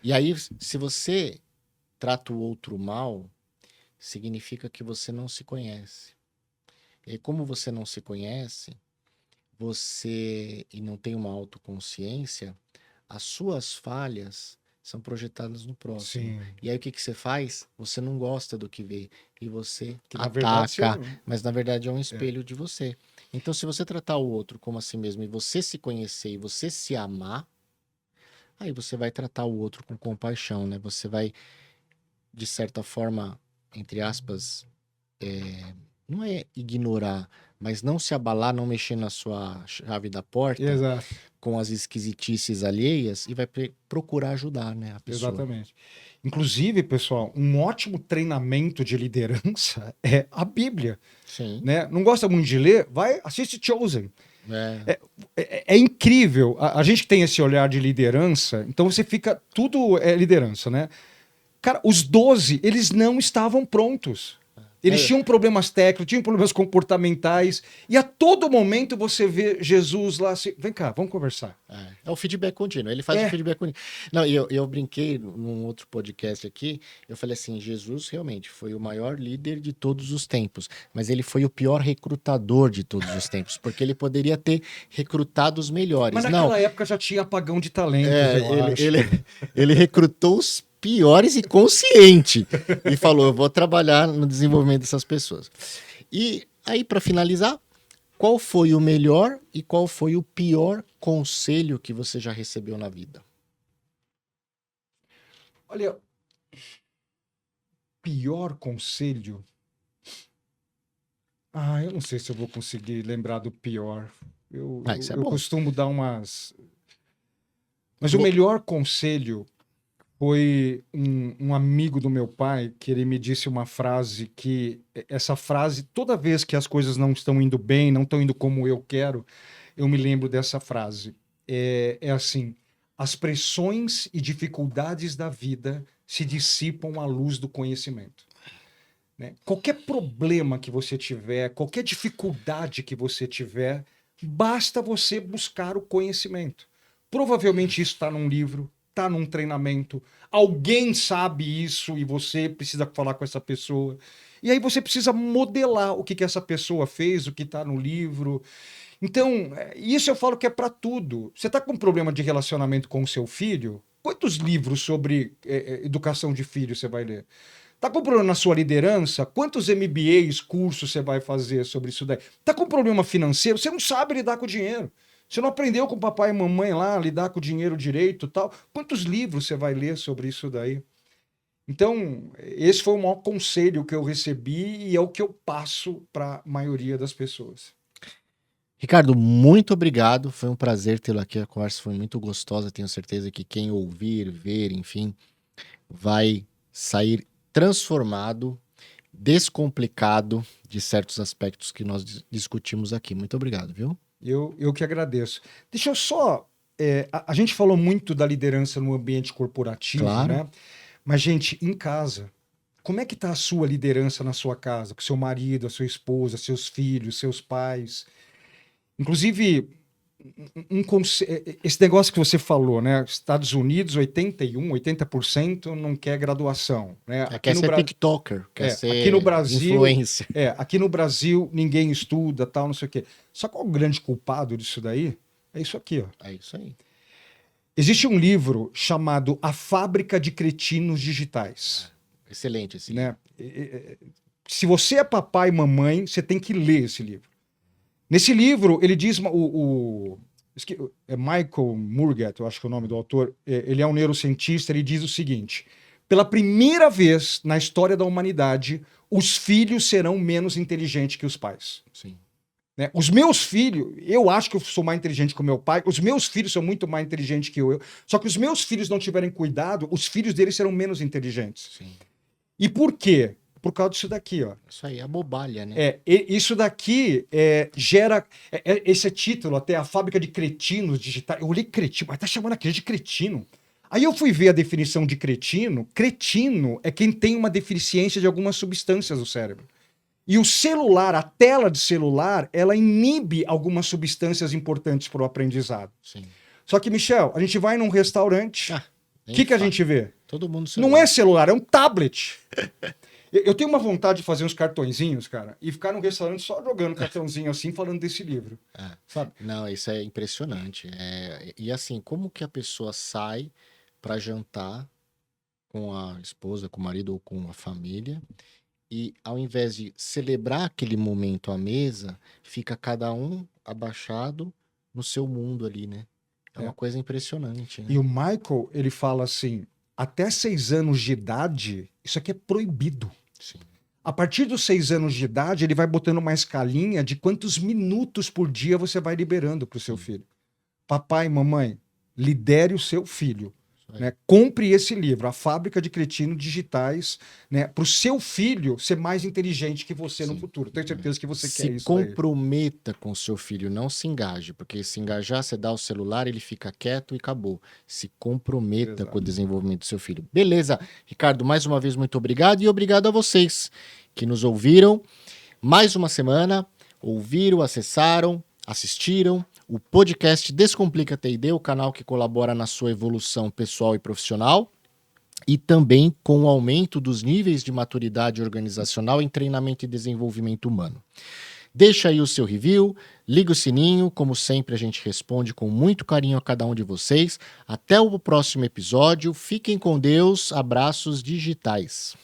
E aí, se você trata o outro mal, significa que você não se conhece. E aí, como você não se conhece, e não tem uma autoconsciência, as suas falhas são projetadas no próximo. Sim. E aí o que você faz? Você não gosta do que vê e você Que, na verdade, ataca, você- mas na verdade é um espelho de você. Então, se você tratar o outro como a si mesmo e você se conhecer e você se amar, aí você vai tratar o outro com compaixão, né? Você vai, de certa forma, entre aspas, não é ignorar, mas não se abalar, não mexer na sua chave da porta Exato. com as esquisitices alheias e vai procurar ajudar, né, a pessoa. Exatamente. Inclusive, pessoal, um ótimo treinamento de liderança é a Bíblia, Sim. né? Não gosta muito de ler? Vai, assiste Chosen. É. É incrível. A gente que tem esse olhar de liderança, então você fica... Tudo é liderança, né? Cara, os 12, eles não estavam prontos. Eles tinham problemas técnicos, tinham problemas comportamentais, e a todo momento você vê Jesus lá assim, vem cá, vamos conversar. É o feedback contínuo, ele faz o feedback contínuo. Não, e eu brinquei num outro podcast aqui, eu falei assim, Jesus realmente foi o maior líder de todos os tempos, mas ele foi o pior recrutador de todos os tempos, porque ele poderia ter recrutado os melhores. Mas naquela época já tinha apagão de talentos, eu acho. Ele recrutou os piores e consciente. E falou, eu vou trabalhar no desenvolvimento dessas pessoas. E aí, para finalizar, qual foi o melhor e qual foi o pior conselho que você já recebeu na vida? Olha, pior conselho... eu não sei se eu vou conseguir lembrar do pior. Isso é eu bom. costumo dar umas... Mas o melhor conselho foi um amigo do meu pai que ele me disse uma frase que... Essa frase, toda vez que as coisas não estão indo bem, não estão indo como eu quero, eu me lembro dessa frase. É assim, as pressões e dificuldades da vida se dissipam à luz do conhecimento. Né? Qualquer problema que você tiver, qualquer dificuldade que você tiver, basta você buscar o conhecimento. Provavelmente isso está num livro, está num treinamento, alguém sabe isso e você precisa falar com essa pessoa. E aí você precisa modelar o que essa pessoa fez, o que está no livro. Então, isso eu falo que é para tudo. Você está com um problema de relacionamento com o seu filho? Quantos livros sobre educação de filho você vai ler? Tá com problema na sua liderança? Quantos MBAs, cursos você vai fazer sobre isso daí? Tá com problema financeiro? Você não sabe lidar com o dinheiro. Você não aprendeu com o papai e mamãe lá a lidar com o dinheiro direito e tal. Quantos livros você vai ler sobre isso daí? Então, esse foi o maior conselho que eu recebi e é o que eu passo para a maioria das pessoas. Ricardo, muito obrigado. Foi um prazer tê-lo aqui. A conversa foi muito gostosa. Tenho certeza que quem ouvir, ver, enfim, vai sair transformado, descomplicado de certos aspectos que nós discutimos aqui. Muito obrigado, viu? Eu que agradeço. Deixa eu só... a gente falou muito da liderança no ambiente corporativo, Claro. né? Mas, gente, em casa, como é que está a sua liderança na sua casa? Com seu marido, a sua esposa, seus filhos, seus pais? Inclusive, esse negócio que você falou, né? Estados Unidos, 80% não quer graduação, né? Quer ser TikToker, quer ser aqui no Brasil, influencer. Aqui no Brasil ninguém estuda, tal, não sei o quê. Só qual o grande culpado disso daí? É isso aqui, ó. É isso aí. Existe um livro chamado A Fábrica de Cretinos Digitais. Excelente esse Né? Se você é papai e mamãe, você tem que ler esse livro. Nesse livro, ele diz... é Michael Murgat, eu acho que é o nome do autor. Ele é um neurocientista, ele diz o seguinte: pela primeira vez na história da humanidade, os filhos serão menos inteligentes que os pais. Sim. Né? Os meus filhos, eu acho que eu sou mais inteligente que o meu pai, os meus filhos são muito mais inteligentes que eu. Só que os meus filhos não tiverem cuidado, os filhos deles serão menos inteligentes. Sim. E por quê? Por causa disso daqui, ó. Isso aí é a bobalha, né? Isso daqui gera... esse título até, A Fábrica de Cretinos Digitais. Eu olhei cretino, mas tá chamando aquele de cretino. Aí eu fui ver a definição de cretino. Cretino é quem tem uma deficiência de algumas substâncias do cérebro. E o celular, a tela de celular, ela inibe algumas substâncias importantes para o aprendizado. Sim. Só que, Michel, a gente vai num restaurante, o que a gente vê? Todo mundo celular. Não é celular, é um tablet. Eu tenho uma vontade de fazer uns cartõezinhos, cara, e ficar num restaurante só jogando cartãozinho assim, falando desse livro. Sabe? Não, isso é impressionante. E assim, como que a pessoa sai para jantar com a esposa, com o marido ou com a família, e ao invés de celebrar aquele momento à mesa, fica cada um abaixado no seu mundo ali, né? É uma coisa impressionante, né? E o Michael, ele fala assim, até 6 anos de idade, isso aqui é proibido. Sim. A partir dos 6 anos de idade, ele vai botando uma escalinha de quantos minutos por dia você vai liberando para o seu filho. Papai, mamãe, lidere o seu filho. Né? Compre esse livro, A Fábrica de Cretinos Digitais, né? Para o seu filho ser mais inteligente que você no futuro. Tenho certeza que você quer isso. Se comprometa com o seu filho, não se engaje, porque se engajar, você dá o celular, ele fica quieto e acabou. Se comprometa com o desenvolvimento do seu filho. Beleza, Ricardo, mais uma vez muito obrigado e obrigado a vocês que nos ouviram. Mais uma semana, ouviram, acessaram, assistiram o podcast Descomplica T&D, o canal que colabora na sua evolução pessoal e profissional, e também com o aumento dos níveis de maturidade organizacional em treinamento e desenvolvimento humano. Deixa aí o seu review, liga o sininho, como sempre a gente responde com muito carinho a cada um de vocês. Até o próximo episódio, fiquem com Deus, abraços digitais.